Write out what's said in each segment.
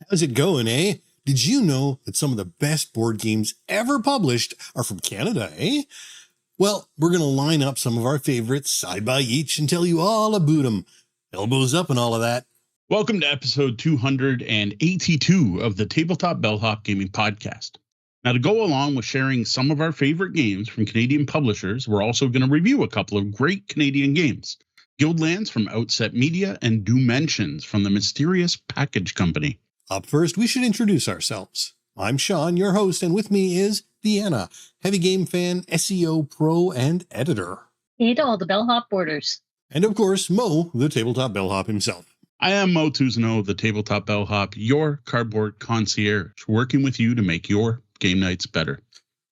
How's it going, eh? Did you know that some of the best board games ever published are from Canada, eh? Well, we're going to line up some of our favorites side by each and tell you all about them. Elbows up and all of that. Welcome to episode 282 of the Tabletop Bellhop Gaming Podcast. Now, to go along with sharing some of our favorite games from Canadian publishers, we're also going to review a couple of great Canadian games. Guildlands from Outset Media and Doomensions from the mysterious Package Company. Up first, we should introduce ourselves. I'm Sean, your host, and with me is Deanna, heavy game fan, SEO pro, and editor. Hey to all the bellhop boarders. And of course, Mo, the Tabletop Bellhop himself. I am Mo Tuzano, the Tabletop Bellhop, your cardboard concierge, working with you to make your game nights better.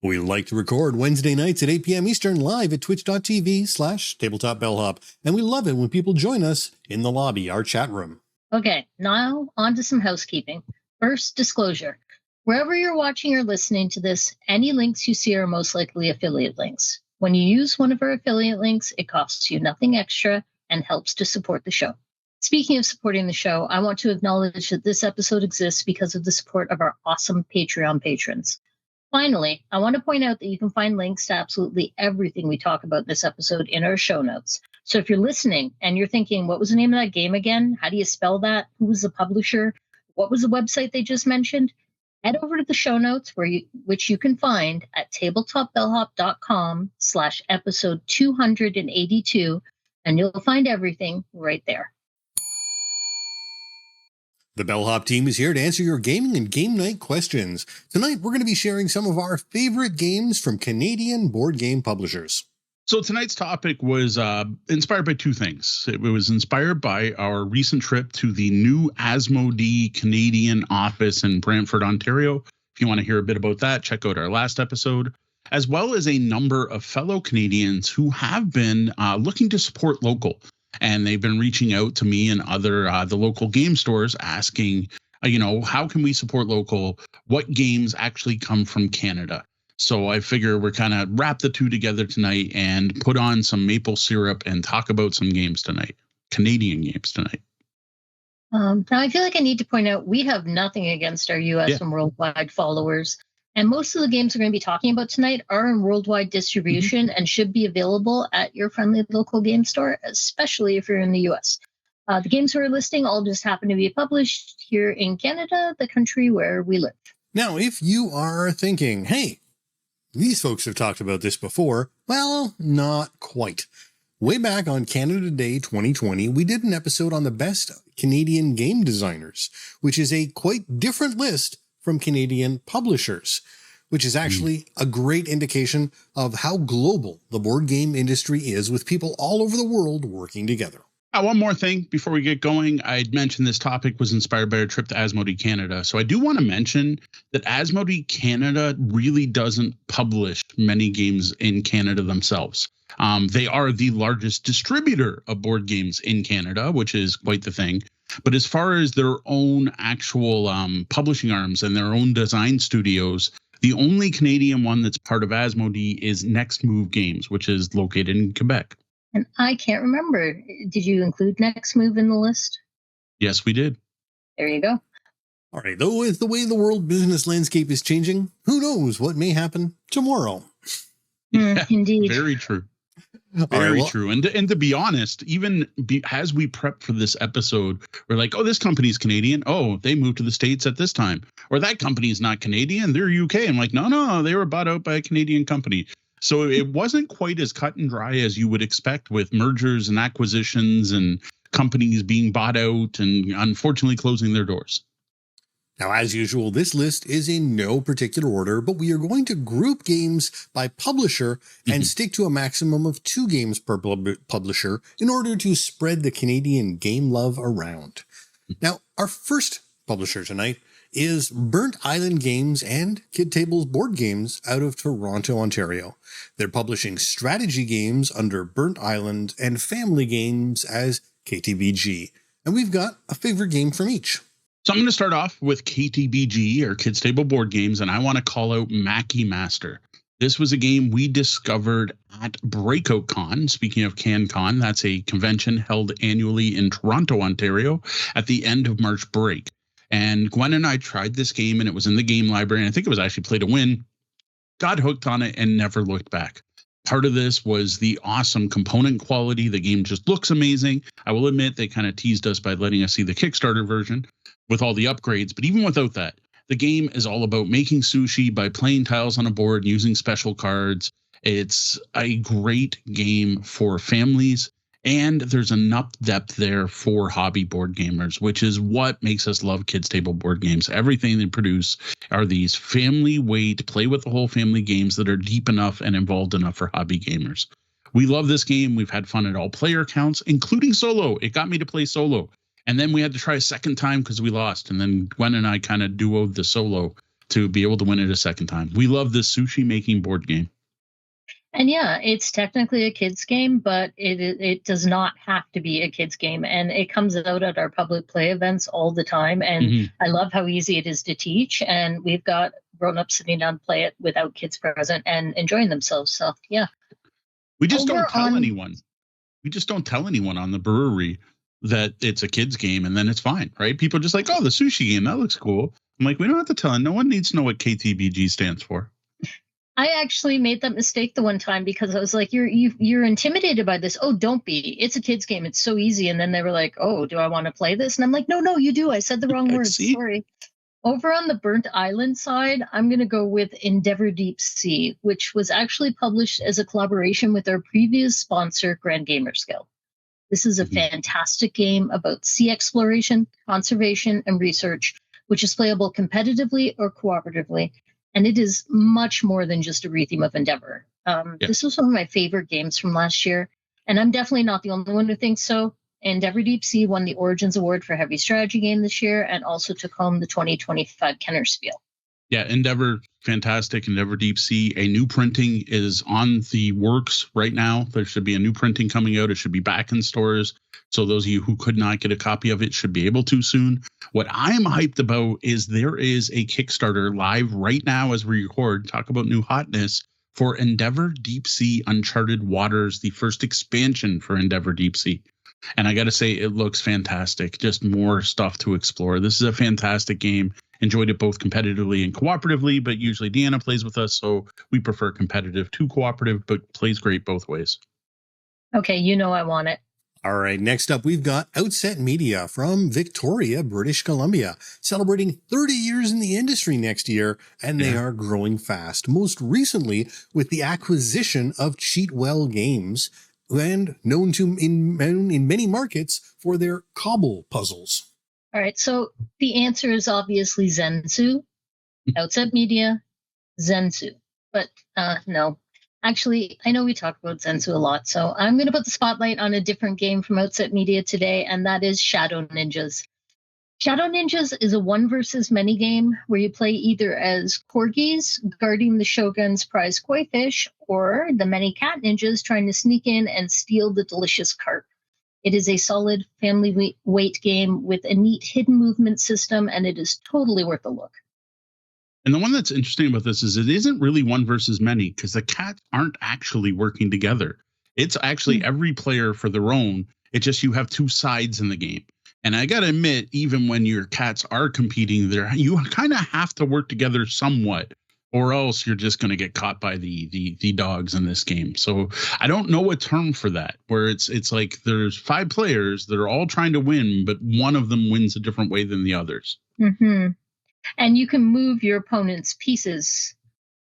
We like to record Wednesday nights at 8 p.m. Eastern live at twitch.tv/tabletopbellhop, and we love it when people join us in the lobby, our chat room. Okay, now on to some housekeeping. First, disclosure. Wherever you're watching or listening to this, any links you see are most likely affiliate links. When you use one of our affiliate links, it costs you nothing extra and helps to support the show. Speaking of supporting the show, I want to acknowledge that this episode exists because of the support of our awesome Patreon patrons. Finally, I want to point out that you can find links to absolutely everything we talk about in this episode in our show notes. So if you're listening and you're thinking, what was the name of that game again? How do you spell that? Who was the publisher? What was the website they just mentioned? Head over to the show notes, which you can find at tabletopbellhop.com/episode 282, and you'll find everything right there. The Bellhop team is here to answer your gaming and game night questions. Tonight, we're going to be sharing some of our favorite games from Canadian board game publishers. So tonight's topic was inspired by two things. It was inspired by our recent trip to the new Asmodee Canadian office in Brantford, Ontario. If you want to hear a bit about that, check out our last episode, as well as a number of fellow Canadians who have been looking to support local. And they've been reaching out to me and other the local game stores asking, how can we support local? What games actually come from Canada? So I figure we're kind of wrap the two together tonight and put on some maple syrup and talk about some games tonight, Canadian games tonight. Now, I feel like I need to point out we have nothing against our U.S. and worldwide followers. And most of the games we're going to be talking about tonight are in worldwide distribution and should be available at your friendly local game store, especially if you're in the U.S. The games we're listing all just happen to be published here in Canada, the country where we live. Now, if you are thinking, hey, these folks have talked about this before, well, not quite. Way back on Canada Day 2020, we did an episode on the best Canadian game designers, which is a quite different list from Canadian publishers, which is actually a great indication of how global the board game industry is, with people all over the world working together. One more thing before we get going. I'd mentioned this topic was inspired by our trip to Asmodee Canada. So I do want to mention that Asmodee Canada really doesn't publish many games in Canada themselves. They are the largest distributor of board games in Canada, which is quite the thing. But as far as their own actual publishing arms and their own design studios, the only Canadian one that's part of Asmodee is Next Move Games, which is located in Quebec. And I can't remember. Did you include Next Move in the list? Yes, we did. There you go. All right, though, with the way the world business landscape is changing, who knows what may happen tomorrow? Indeed. Very true. Very true. And to be honest, even as we prep for this episode, we're like, oh, this company's Canadian. Oh, they moved to the States at this time. Or that company's not Canadian. They're UK. I'm like, no, they were bought out by a Canadian company. So it wasn't quite as cut and dry as you would expect with mergers and acquisitions and companies being bought out and unfortunately closing their doors. Now, as usual, this list is in no particular order, but we are going to group games by publisher and stick to a maximum of 2 games per publisher in order to spread the Canadian game love around. Now, our first publisher tonight is Burnt Island Games and Kid Tables Board Games out of Toronto, Ontario. They're publishing strategy games under Burnt Island and family games as KTBG. And we've got a favorite game from each. So I'm going to start off with KTBG, or Kids Table Board Games, and I want to call out Mackie Master. This was a game we discovered at Breakout Con. Speaking of CanCon, that's a convention held annually in Toronto, Ontario at the end of March break. And Gwen and I tried this game, and it was in the game library. And I think it was actually Play to Win. Got hooked on it and never looked back. Part of this was the awesome component quality. The game just looks amazing. I will admit they kind of teased us by letting us see the Kickstarter version with all the upgrades. But even without that, the game is all about making sushi by playing tiles on a board and using special cards. It's a great game for families. And there's enough depth there for hobby board gamers, which is what makes us love Kids Table board games. Everything they produce are these family weight, play with the whole family games that are deep enough and involved enough for hobby gamers. We love this game. We've had fun at all player counts, including solo. It got me to play solo. And then we had to try a second time because we lost. And then Gwen and I kind of duoed the solo to be able to win it a second time. We love this sushi making board game. And yeah, it's technically a kids game, but it does not have to be a kids game. And it comes out at our public play events all the time. And I love how easy it is to teach. And we've got grown-ups sitting down to play it without kids present and enjoying themselves. So yeah. We just don't tell anyone. We just don't tell anyone on the brewery that it's a kids game, and then it's fine, right? People are just like, oh, the sushi game, that looks cool. I'm like, we don't have to tell them. No one needs to know what KTBG stands for. I actually made that mistake the one time because I was like, you're intimidated by this. Oh, don't be. It's a kid's game. It's so easy. And then they were like, oh, do I want to play this? And I'm like, no, you do. I said the wrong word. Sorry. Over on the Burnt Island side, I'm going to go with Endeavor Deep Sea, which was actually published as a collaboration with our previous sponsor, Grand Gamers Guild. This is a fantastic game about sea exploration, conservation, and research, which is playable competitively or cooperatively. And it is much more than just a retheme of Endeavor. This was one of my favorite games from last year. And I'm definitely not the only one who thinks so. Endeavor Deep Sea won the Origins Award for Heavy Strategy Game this year and also took home the 2025 Kenner Spiel. Yeah, Endeavor, fantastic. Endeavor Deep Sea. A new printing is on the works right now. There should be a new printing coming out. It should be back in stores. So those of you who could not get a copy of it should be able to soon. What I am hyped about is there is a Kickstarter live right now as we record. Talk about new hotness for Endeavor Deep Sea Uncharted Waters, the first expansion for Endeavor Deep Sea. And I got to say, it looks fantastic. Just more stuff to explore. This is a fantastic game. Enjoyed it both competitively and cooperatively, but usually Deanna plays with us, so we prefer competitive to cooperative, but plays great both ways. Okay, you know I want it. All right, next up, we've got Outset Media from Victoria, British Columbia, celebrating 30 years in the industry next year, and they are growing fast, most recently with the acquisition of Cheatwell Games, and known to in many markets for their cobble puzzles. All right, so the answer is obviously Zensu, Outset Media, Zensu. But no, actually, I know we talk about Zensu a lot, so I'm going to put the spotlight on a different game from Outset Media today, and that is Shadow Ninjas. Shadow Ninjas is a one versus many game where you play either as corgis guarding the shogun's prize koi fish or the many cat ninjas trying to sneak in and steal the delicious carp. It is a solid family weight game with a neat hidden movement system, and it is totally worth a look. And the one that's interesting about this is it isn't really one versus many because the cats aren't actually working together. It's actually every player for their own. It's just you have two sides in the game. And I got to admit, even when your cats are competing there, you kind of have to work together somewhat, or else you're just going to get caught by the dogs in this game. So I don't know a term for that, where it's like there's 5 players that are all trying to win, but one of them wins a different way than the others. And you can move your opponent's pieces,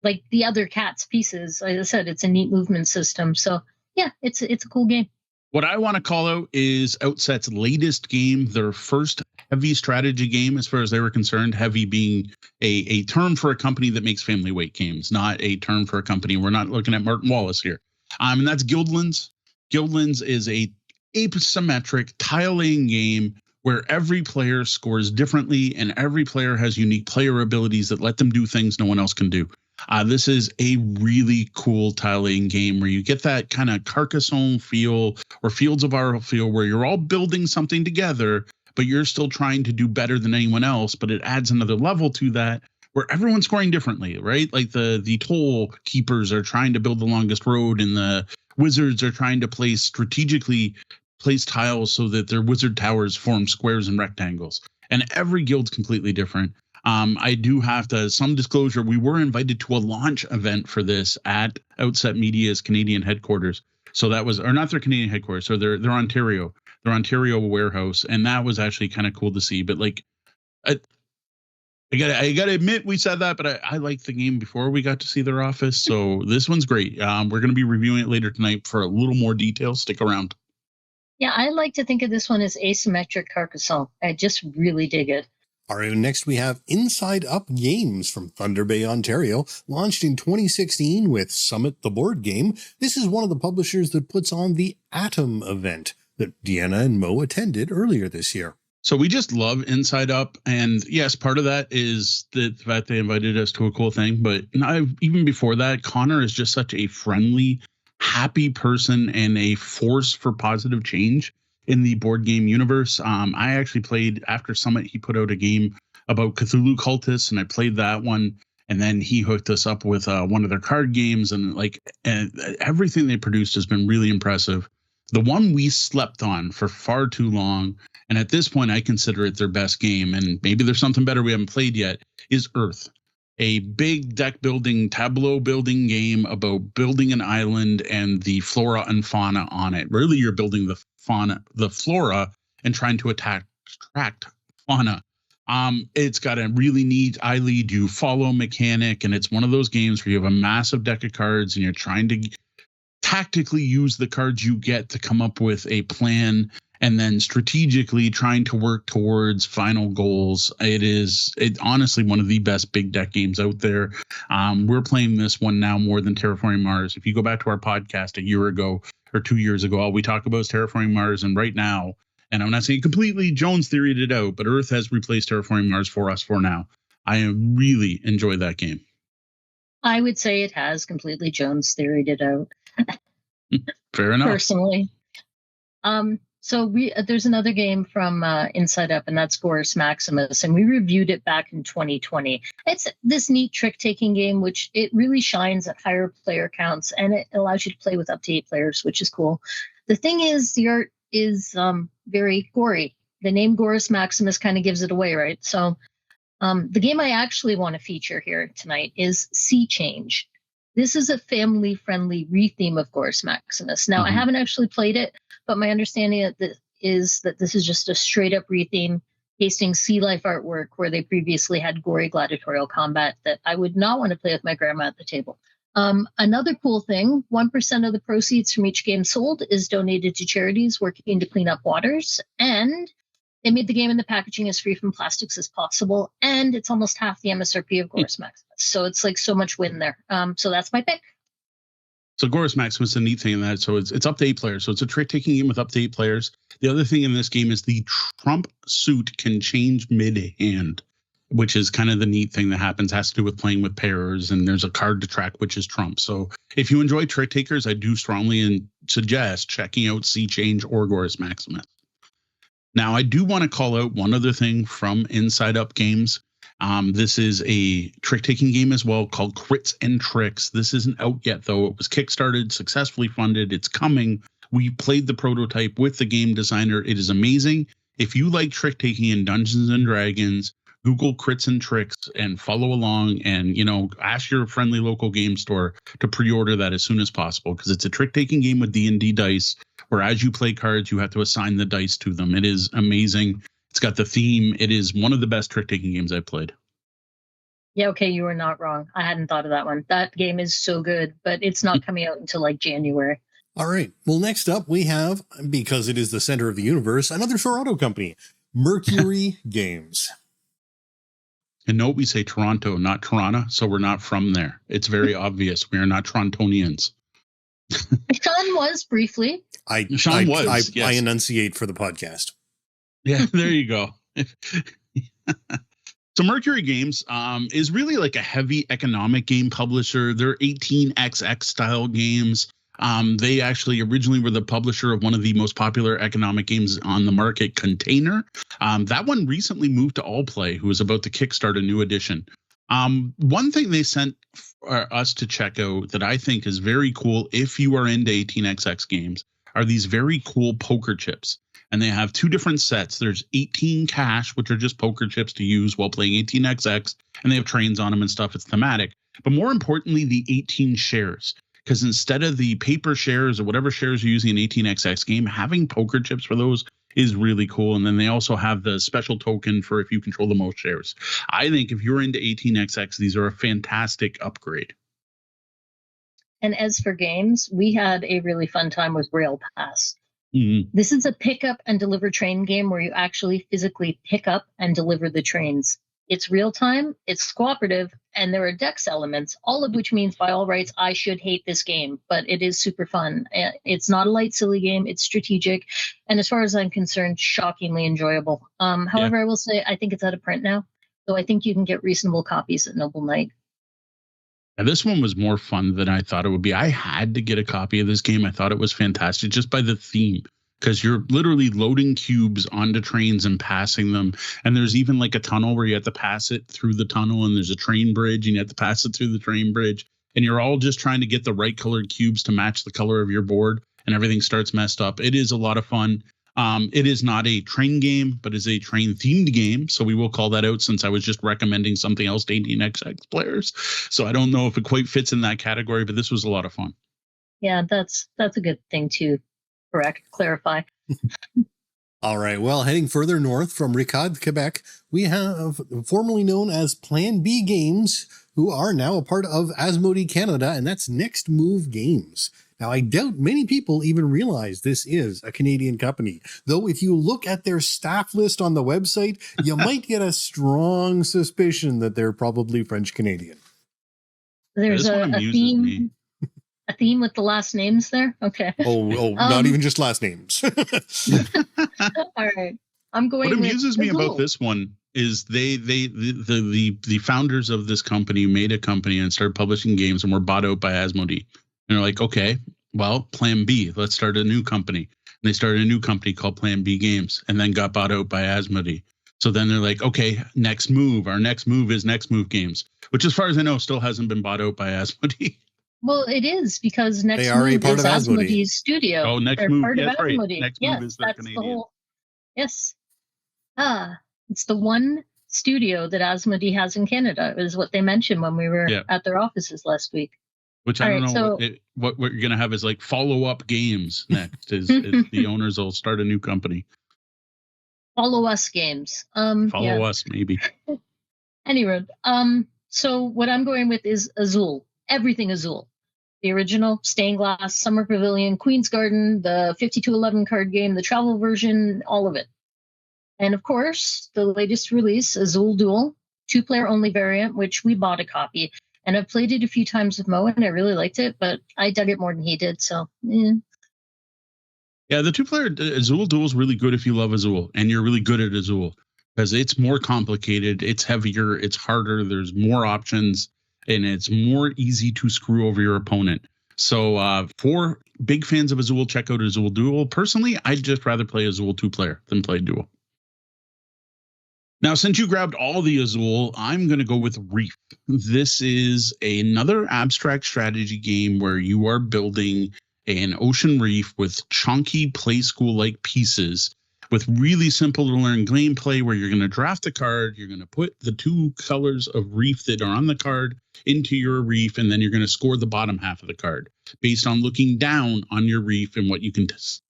like the other cat's pieces. Like I said, it's a neat movement system. So yeah, it's a cool game. What I want to call out is Outset's latest game, their first heavy strategy game, as far as they were concerned, heavy being a term for a company that makes family weight games, not a term for a company. We're not looking at Martin Wallace here. And that's Guildlands. Guildlands is a asymmetric tile-laying game where every player scores differently and every player has unique player abilities that let them do things no one else can do. This is a really cool tile-laying game where you get that kind of Carcassonne feel or Fields of Arle feel where you're all building something together, but you're still trying to do better than anyone else. But it adds another level to that where everyone's scoring differently, right? Like the toll keepers are trying to build the longest road and the wizards are trying to place strategically place tiles so that their wizard towers form squares and rectangles. And every guild's completely different. I do have to, some disclosure, we were invited to a launch event for this at Outset Media's Canadian headquarters. So that was, or not their Canadian headquarters, so their Ontario warehouse. And that was actually kind of cool to see. But like, I gotta admit, we said that, but I liked the game before we got to see their office. So this one's great. We're going to be reviewing it later tonight for a little more detail. Stick around. Yeah, I like to think of this one as asymmetric Carcassonne. I just really dig it. All right, next we have Inside Up Games from Thunder Bay, Ontario, launched in 2016 with Summit the Board Game. This is one of the publishers that puts on the Atom event that Deanna and Mo attended earlier this year. So we just love Inside Up. And yes, part of that is the fact they invited us to a cool thing. But even before that, Connor is just such a friendly, happy person and a force for positive change in the board game universe. I actually played, after Summit, he put out a game about Cthulhu cultists, and I played that one. And then he hooked us up with one of their card games, and everything they produced has been really impressive. The one we slept on for far too long, and at this point I consider it their best game, and maybe there's something better we haven't played yet, is Earth. A big deck building, tableau building game about building an island and the flora and fauna on it. Really, you're building the flora, and trying to attract fauna. It's got a really neat I lead you follow mechanic, and it's one of those games where you have a massive deck of cards and you're trying to tactically use the cards you get to come up with a plan, and then strategically trying to work towards final goals. It's honestly one of the best big deck games out there. We're playing this one now more than Terraforming Mars. If you go back to our podcast a year ago or 2 years ago, all we talk about is Terraforming Mars. And right now, and I'm not saying completely Jones theoried it out, but Earth has replaced Terraforming Mars for us for now. I really enjoy that game. I would say it has completely Jones theoried it out. Fair enough. Personally. So there's another game from Inside Up, and that's Gorus Maximus, and we reviewed it back in 2020. It's this neat trick-taking game, which it really shines at higher player counts, and it allows you to play with up to 8 players, which is cool. The thing is, the art is very gory. The name Gorus Maximus kind of gives it away, right? So the game I actually want to feature here tonight is Sea Change. This is a family-friendly retheme of Gorus Maximus. Now, I haven't actually played it, but my understanding is that this is just a straight-up retheme, pasting sea life artwork where they previously had gory gladiatorial combat that I would not want to play with my grandma at the table. Another cool thing, 1% of the proceeds from each game sold is donated to charities working to clean up waters, and they made the game and the packaging as free from plastics as possible, and it's almost half the MSRP of Gorus Maximus. So it's like so much win there. So that's my pick. So Gorus Maximus is a neat thing in that. So it's up to 8 players. So it's a trick-taking game with up to 8 players. The other thing in this game is the trump suit can change mid-hand, which is kind of the neat thing that happens. Has to do with playing with pairs, and there's a card to track, which is trump. So if you enjoy trick takers, I do strongly suggest checking out Sea Change or Gorus Maximus. Now, I do want to call out one other thing from Inside Up Games. This is a trick-taking game as well called Crits and Tricks. This isn't out yet, though. It was kickstarted, successfully funded. It's coming. We played the prototype with the game designer. It is amazing. If you like trick-taking in Dungeons & Dragons, Google Crits and Tricks and follow along, and ask your friendly local game store to pre-order that as soon as possible, because it's a trick-taking game with D&D dice, where as you play cards, you have to assign the dice to them. It is amazing. It's got the theme. It is one of the best trick-taking games I've played. Yeah, okay, you were not wrong. I hadn't thought of that one. That game is so good, but it's not coming out until like January. All right. Well, next up we have, because it is the center of the universe, another Toronto company, Mercury Games. And note, we say Toronto, not Toronto, so we're not from there. It's very obvious. We are not Torontonians. Sean was briefly. I enunciate for the podcast. Yeah, there you go. So Mercury Games is really like a heavy economic game publisher. They're 18xx style games. They actually originally were the publisher of one of the most popular economic games on the market, Container. That one recently moved to Allplay, who is about to kickstart a new edition. One thing they sent us to check out that I think is very cool if you are into 18xx games are these very cool poker chips. And they have two different sets. There's 18 cash, which are just poker chips to use while playing 18XX, and they have trains on them and stuff. It's thematic. But more importantly, the 18 shares. Because instead of the paper shares or whatever shares you're using in 18XX game, having poker chips for those is really cool. And then they also have the special token for if you control the most shares. I think if you're into 18XX, these are a fantastic upgrade. And as for games, we had a really fun time with Rail Pass. Mm-hmm. This is a pick up and deliver train game where you actually physically pick up and deliver the trains. It's real time, it's cooperative, and there are dex elements, all of which means by all rights, I should hate this game, but it is super fun. It's not a light, silly game. It's strategic. And as far as I'm concerned, shockingly enjoyable. However, I will say, I think it's out of print now. So I think you can get reasonable copies at Noble Knight. And this one was more fun than I thought it would be. I had to get a copy of this game. I thought it was fantastic just by the theme, because you're literally loading cubes onto trains and passing them. And there's even like a tunnel where you have to pass it through the tunnel, and there's a train bridge and you have to pass it through the train bridge. And you're all just trying to get the right colored cubes to match the color of your board, and everything starts messed up. It is a lot of fun. It is not a train game, but is a train themed game. So we will call that out, since I was just recommending something else to 18XX players. So I don't know if it quite fits in that category, but this was a lot of fun. Yeah, that's a good thing to clarify. All right. Well, heading further north from Ricard, Quebec, we have formerly known as Plan B Games, who are now a part of Asmodee Canada, and that's Next Move Games. Now, I doubt many people even realize this is a Canadian company, though if you look at their staff list on the website, you might get a strong suspicion that they're probably French-Canadian. There's a theme. A theme with the last names there? Okay. Oh, not even just last names. All right. I'm going. What amuses me about this one is the founders of this company made a company and started publishing games and were bought out by Asmodee. And they're like, okay, well, Plan B, let's start a new company. And they started a new company called Plan B Games, and then got bought out by Asmodee. So then they're like, okay, next move. Our next move is Next Move Games, which, as far as I know, still hasn't been bought out by Asmodee. Well, it is, because Next Move is Asmodee's studio. Oh, Next Move, part of right. Asmodee. Next Move is the Canadian. The whole. Yes. It's the one studio that Asmodee has in Canada, is what they mentioned when we were at their offices last week. Which I don't know what you're going to have is like follow-up games next. is the owners will start a new company. Follow Us Games. Follow Us, maybe. Anyway, so what I'm going with is Azul. Everything Azul. The original, Stained Glass, Summer Pavilion, Queen's Garden, the 5211 card game, the travel version, all of it. And of course, the latest release, Azul Duel, 2-player only variant, which we bought a copy. And I've played it a few times with Mo, and I really liked it, but I dug it more than he did, so. Yeah, the 2-player Azul Duel is really good if you love Azul, and you're really good at Azul, because it's more complicated, it's heavier, it's harder, there's more options, and it's more easy to screw over your opponent. So for big fans of Azul, check out Azul Duel. Personally, I'd just rather play Azul 2-player than play Duel. Now, since you grabbed all the Azul, I'm going to go with Reef. This is another abstract strategy game where you are building an ocean reef with chunky play school-like pieces with really simple to learn gameplay, where you're going to draft a card, you're going to put the 2 colors of reef that are on the card into your reef, and then you're going to score the bottom half of the card based on looking down on your reef and what you can test.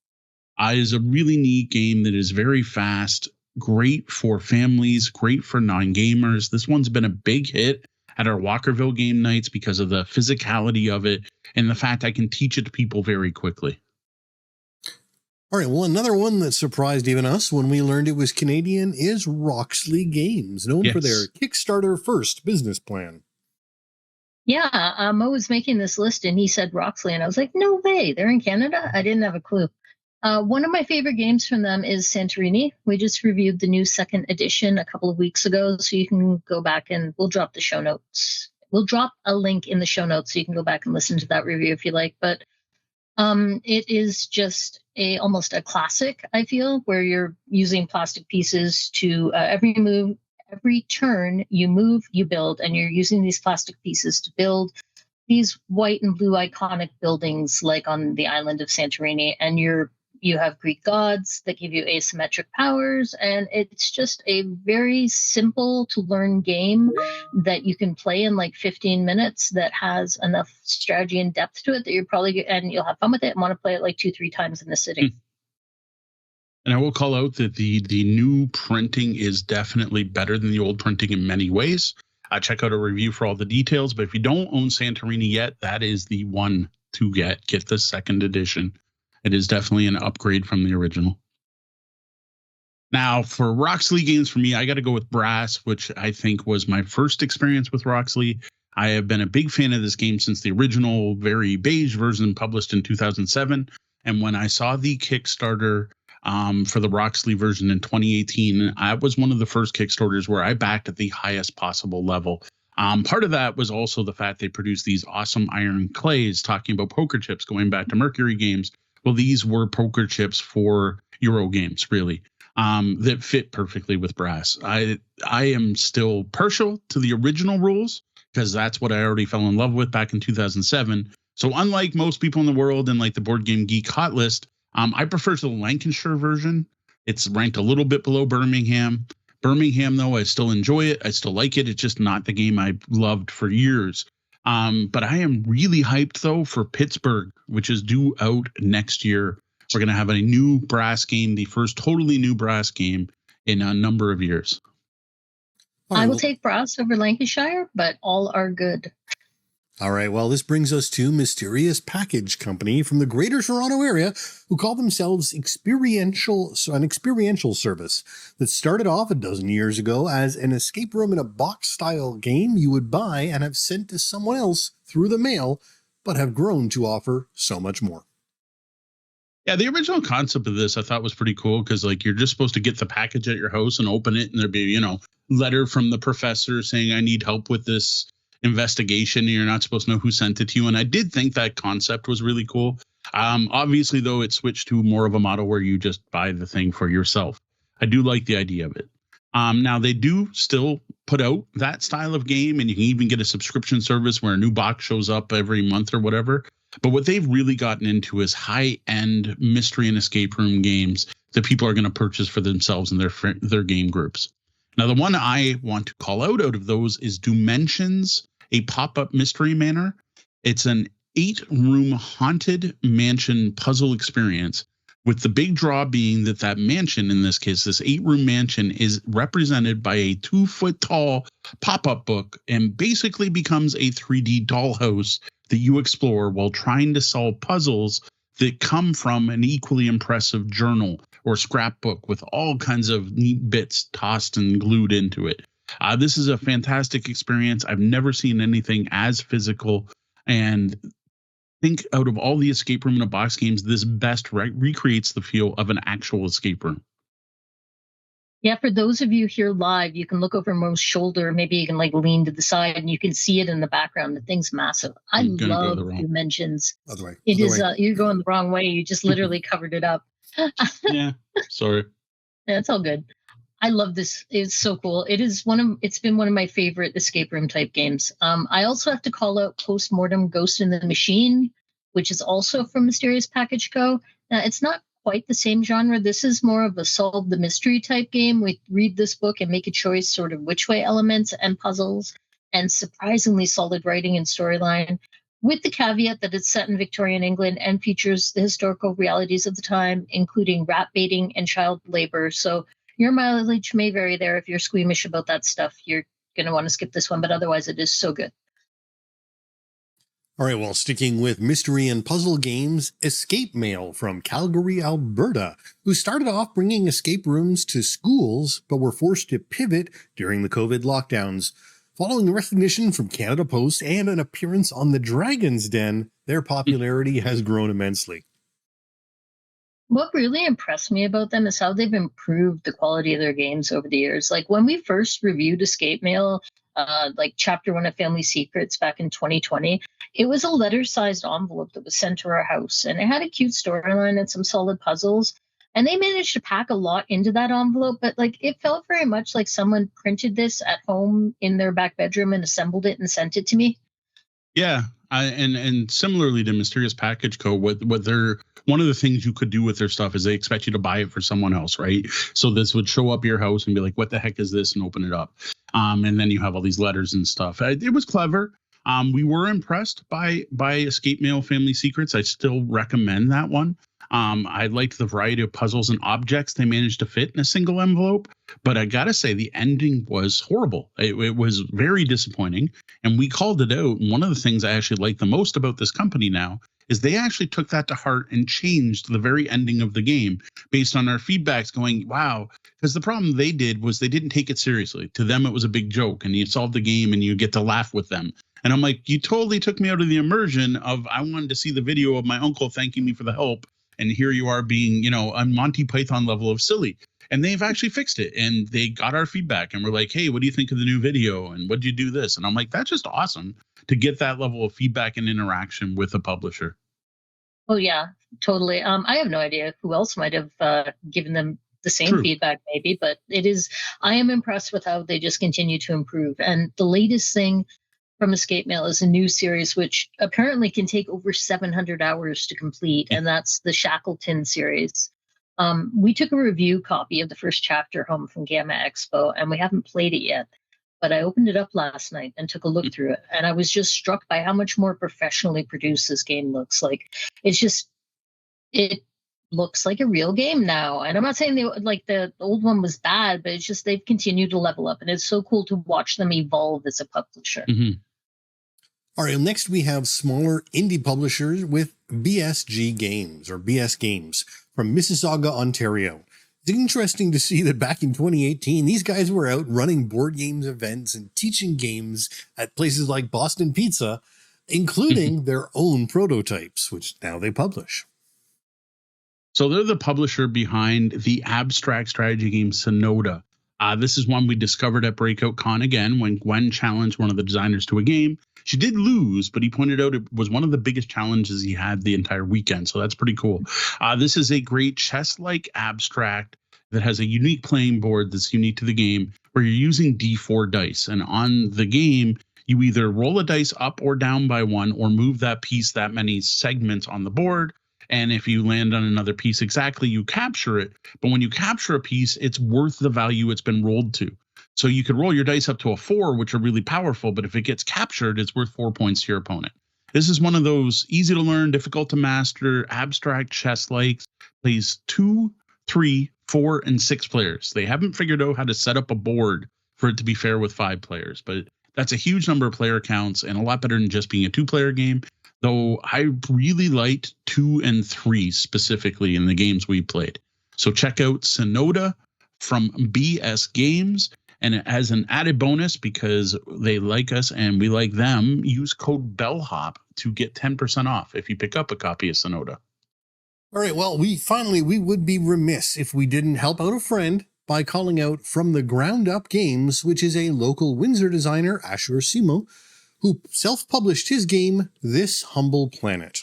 It is a really neat game that is very fast, great for families, great for non-gamers. This one's been a big hit at our Walkerville game nights because of the physicality of it and the fact I can teach it to people very quickly. All right, well, another one that surprised even us when we learned it was Canadian is Roxley Games, known for their Kickstarter first business plan. Yeah, Mo was making this list and he said Roxley, and I was like, no way, they're in Canada? I didn't have a clue. One of my favorite games from them is Santorini. We just reviewed the new 2nd edition a couple of weeks ago, so you can go back and we'll drop the show notes. We'll drop a link in the show notes so you can go back and listen to that review if you like. But it is just almost a classic, I feel, where you're using plastic pieces to every turn you move, you build, and you're using these plastic pieces to build these white and blue iconic buildings like on the island of Santorini, and you have Greek gods that give you asymmetric powers, and it's just a very simple to learn game that you can play in like 15 minutes that has enough strategy and depth to it that you'll have fun with it and want to play it like 2-3 times in the sitting. And I will call out that the new printing is definitely better than the old printing in many ways. Check out a review for all the details. But if you don't own Santorini yet, that is the one to get. Get the second edition. It is definitely an upgrade from the original. Now, for Roxley games, for me, I got to go with Brass, which I think was my first experience with Roxley. I have been a big fan of this game since the original, very beige version published in 2007. And when I saw the Kickstarter for the Roxley version in 2018, I was one of the first Kickstarters where I backed at the highest possible level. Part of that was also the fact they produced these awesome iron clays, talking about poker chips going back to Mercury games. Well, these were poker chips for Euro games, really, that fit perfectly with Brass. I am still partial to the original rules because that's what I already fell in love with back in 2007. So unlike most people in the world and like the Board Game Geek hot list, I prefer the Lancashire version. It's ranked a little bit below Birmingham. Birmingham, though, I still enjoy it. I still like it. It's just not the game I loved for years. But I am really hyped, though, for Pittsburgh, which is due out next year. We're going to have a new Brass game, the first totally new Brass game in a number of years. I will take Brass over Lancashire, but all are good. All right, well, this brings us to Mysterious Package Company from the Greater Toronto Area, who call themselves an experiential service that started off a dozen years ago as an escape room in a box-style game you would buy and have sent to someone else through the mail, but have grown to offer so much more. Yeah, the original concept of this I thought was pretty cool because, like, you're just supposed to get the package at your house and open it, and there'd be, letter from the professor saying, I need help with this investigation, and you're not supposed to know who sent it to you. And I did think that concept was really cool. Obviously, though, it switched to more of a model where you just buy the thing for yourself. I do like the idea of it. Now, they do still put out that style of game, and you can even get a subscription service where a new box shows up every month or whatever. But what they've really gotten into is high-end mystery and escape room games that people are going to purchase for themselves and their game groups. Now, the one I want to call out of those is Doomensions, a pop-up mystery manor. It's an 8-room haunted mansion puzzle experience, with the big draw being that mansion, in this case, this 8-room mansion, is represented by a 2-foot-tall pop-up book and basically becomes a 3D dollhouse that you explore while trying to solve puzzles that come from an equally impressive journal or scrapbook with all kinds of neat bits tossed and glued into it. This is a fantastic experience. I've never seen anything as physical, and I think out of all the escape room in a box games, this best recreates the feel of an actual escape room. Yeah, for those of you here live, you can look over Mo's shoulder. Maybe you can like lean to the side and you can see it in the background. The thing's massive. I love Doomensions. Other way. You're going the wrong way. You just literally covered it up. Yeah, sorry. Yeah, it's all good. I love this. It's so cool. It's been one of my favorite escape room type games. I also have to call out Postmortem Ghost in the Machine, which is also from Mysterious Package Co. Now, it's not quite the same genre. This is more of a solve the mystery type game. We read this book and make a choice, sort of which way elements and puzzles, and surprisingly solid writing and storyline, with the caveat that it's set in Victorian England and features the historical realities of the time, including rat baiting and child labor. So your mileage may vary there. If you're squeamish about that stuff, you're going to want to skip this one, but otherwise it is so good. All right, well, sticking with mystery and puzzle games, Escape Mail from Calgary, Alberta, who started off bringing escape rooms to schools, but were forced to pivot during the COVID lockdowns. Following recognition from Canada Post and an appearance on The Dragon's Den, their popularity has grown immensely. What really impressed me about them is how they've improved the quality of their games over the years. Like when we first reviewed Escape Mail, like Chapter 1 of Family Secrets back in 2020, it was a letter-sized envelope that was sent to our house, and it had a cute storyline and some solid puzzles. And they managed to pack a lot into that envelope, but like it felt very much like someone printed this at home in their back bedroom and assembled it and sent it to me. Yeah, and similarly to Mysterious Package Co, what they're one of the things you could do with their stuff is they expect you to buy it for someone else, right? So this would show up your house and be like, "What the heck is this?" and open it up, and then you have all these letters and stuff. It was clever. We were impressed by Escape Mail Family Secrets. I still recommend that one. I liked the variety of puzzles and objects they managed to fit in a single envelope, but I gotta say the ending was horrible. It was very disappointing, and we called it out. And one of the things I actually like the most about this company now is they actually took that to heart and changed the very ending of the game based on our feedbacks going, wow. Because the problem they did was they didn't take it seriously. To them, it was a big joke, and you solve the game and you get to laugh with them. And I'm like, you totally took me out of the immersion of I wanted to see the video of my uncle thanking me for the help. And here you are being, a Monty Python level of silly. And they've actually fixed it. And they got our feedback and we're like, hey, what do you think of the new video? And what did you do this? And I'm like, that's just awesome to get that level of feedback and interaction with a publisher. Oh, yeah, totally. I have no idea who else might have given them the same feedback, maybe. But I am impressed with how they just continue to improve. And the latest thing from Escape Mail is a new series, which apparently can take over 700 hours to complete, and that's the Shackleton series. We took a review copy of the first chapter home from Gamma Expo, and we haven't played it yet, but I opened it up last night and took a look through it, and I was just struck by how much more professionally produced this game looks. Like, it looks like a real game now. And I'm not saying the old one was bad, but it's just they've continued to level up, and it's so cool to watch them evolve as a publisher. Mm-hmm. All right, next we have smaller indie publishers with BSG Games or BS Games from Mississauga, Ontario. It's interesting to see that back in 2018, these guys were out running board games events and teaching games at places like Boston Pizza, including their own prototypes, which now they publish. So they're the publisher behind the abstract strategy game Sonoda. This is one we discovered at Breakout Con again when Gwen challenged one of the designers to a game. She did lose, but he pointed out it was one of the biggest challenges he had the entire weekend. So that's pretty cool. This is a great chess-like abstract that has a unique playing board that's unique to the game where you're using D4 dice. And on the game, you either roll a dice up or down by one or move that piece that many segments on the board. And if you land on another piece exactly, you capture it. But when you capture a piece, it's worth the value it's been rolled to. So you could roll your dice up to a 4, which are really powerful. But if it gets captured, it's worth 4 points to your opponent. This is one of those easy to learn, difficult to master, abstract chess-likes. Plays 2, 3, 4, and 6 players. They haven't figured out how to set up a board for it to be fair with 5 players. But that's a huge number of player counts and a lot better than just being a 2-player game. Though I really liked 2 and 3 specifically in the games we played. So check out Sonoda from BS Games. And as an added bonus, because they like us and we like them, use code BELLHOP to get 10% off if you pick up a copy of Sonoda. All right, well, we would be remiss if we didn't help out a friend by calling out From the Ground Up Games, which is a local Windsor designer, Asher Simo, who self-published his game, This Humble Planet.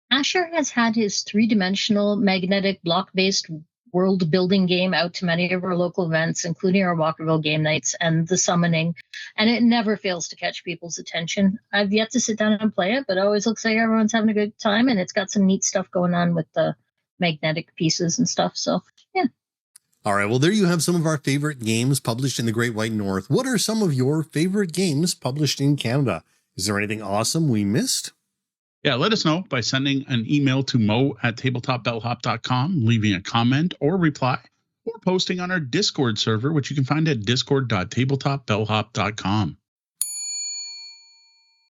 Asher has had his 3-dimensional magnetic block-based world-building game out to many of our local events, including our Walkerville game nights and the summoning, and it never fails to catch people's attention. I've yet to sit down and play it, but it always looks like everyone's having a good time, and it's got some neat stuff going on with the magnetic pieces and stuff, so yeah. All right, well, there you have some of our favorite games published in the Great White North. What are some of your favorite games published in Canada? Is there anything awesome we missed? Yeah, let us know by sending an email to mo@tabletopbellhop.com, leaving a comment or reply, or posting on our Discord server, which you can find at discord.tabletopbellhop.com.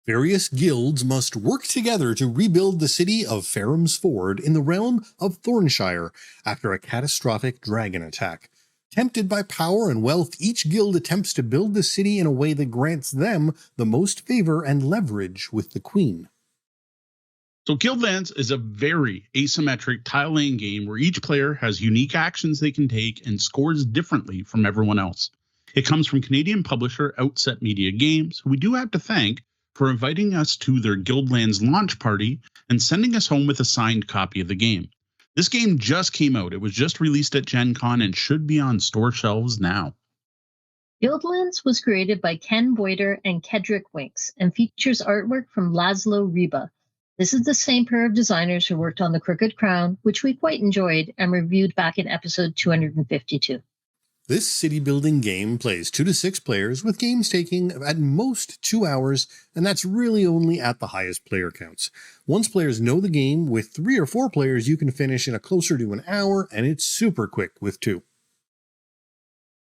Various guilds must work together to rebuild the city of Farham's Ford in the realm of Thornshire after a catastrophic dragon attack. Tempted by power and wealth, each guild attempts to build the city in a way that grants them the most favor and leverage with the queen. So Guildlands is a very asymmetric tile-laying game where each player has unique actions they can take and scores differently from everyone else. It comes from Canadian publisher Outset Media Games, who we do have to thank for inviting us to their Guildlands launch party and sending us home with a signed copy of the game. This game just came out. It was just released at Gen Con and should be on store shelves now. Guildlands was created by Ken Boyder and Kedrick Winks and features artwork from Laszlo Riba. This is the same pair of designers who worked on The Crooked Crown, which we quite enjoyed and reviewed back in episode 252. This city building game plays 2 to 6 players, with games taking at most 2 hours, and that's really only at the highest player counts. Once players know the game, with 3 or 4 players you can finish in a closer to an hour, and it's super quick with 2.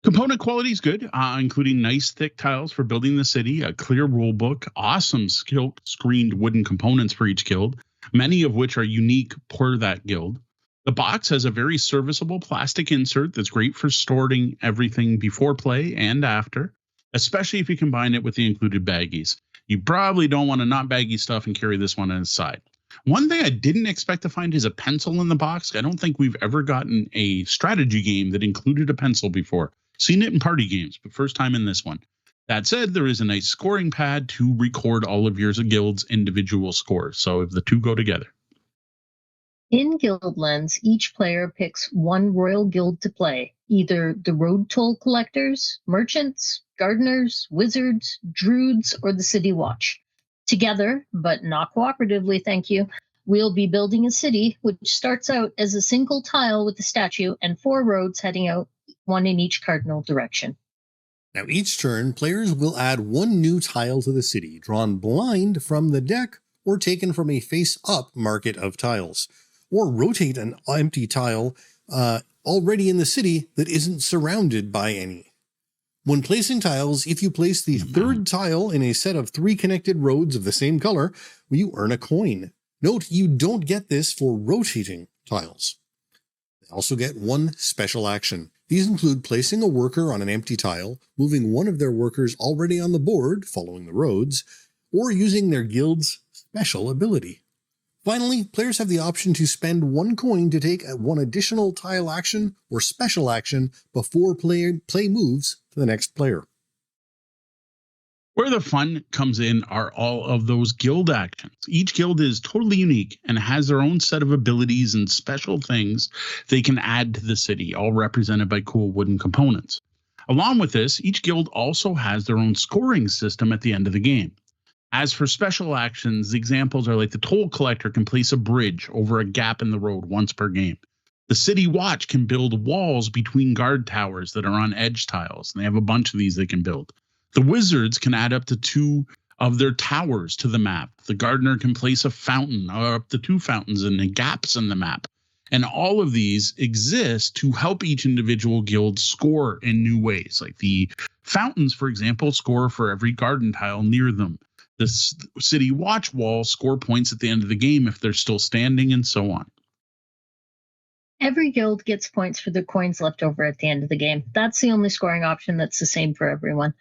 Component quality is good, including nice thick tiles for building the city, a clear rule book, awesome screened wooden components for each guild, many of which are unique per that guild. The box has a very serviceable plastic insert that's great for storing everything before play and after, especially if you combine it with the included baggies. You probably don't want to not baggy stuff and carry this one on the side. One thing I didn't expect to find is a pencil in the box. I don't think we've ever gotten a strategy game that included a pencil before. Seen it in party games, but first time in this one. That said, there is a nice scoring pad to record all of your guild's individual scores. So if the two go together. In Guildlands, each player picks one royal guild to play, either the road toll collectors, merchants, gardeners, wizards, druids, or the city watch. Together, but not cooperatively, thank you, we'll be building a city which starts out as a single tile with a statue and 4 roads heading out, one in each cardinal direction. Now each turn, players will add 1 new tile to the city, drawn blind from the deck or taken from a face-up market of tiles, or rotate an empty tile already in the city that isn't surrounded by any. When placing tiles, if you place the 3rd tile in a set of 3 connected roads of the same color, you earn a coin. Note, you don't get this for rotating tiles. They also get 1 special action. These include placing a worker on an empty tile, moving one of their workers already on the board, following the roads, or using their guild's special ability. Finally, players have the option to spend 1 coin to take 1 additional tile action or special action before play moves to the next player. Where the fun comes in are all of those guild actions. Each guild is totally unique and has their own set of abilities and special things they can add to the city, all represented by cool wooden components. Along with this, each guild also has their own scoring system at the end of the game. As for special actions, the examples are like the toll collector can place a bridge over a gap in the road once per game. The city watch can build walls between guard towers that are on edge tiles, and they have a bunch of these they can build. The wizards can add up to 2 of their towers to the map. The gardener can place a fountain or up to 2 fountains in the gaps in the map. And all of these exist to help each individual guild score in new ways. Like the fountains, for example, score for every garden tile near them. The city watch wall score points at the end of the game if they're still standing, and so on. Every guild gets points for the coins left over at the end of the game. That's the only scoring option that's the same for everyone.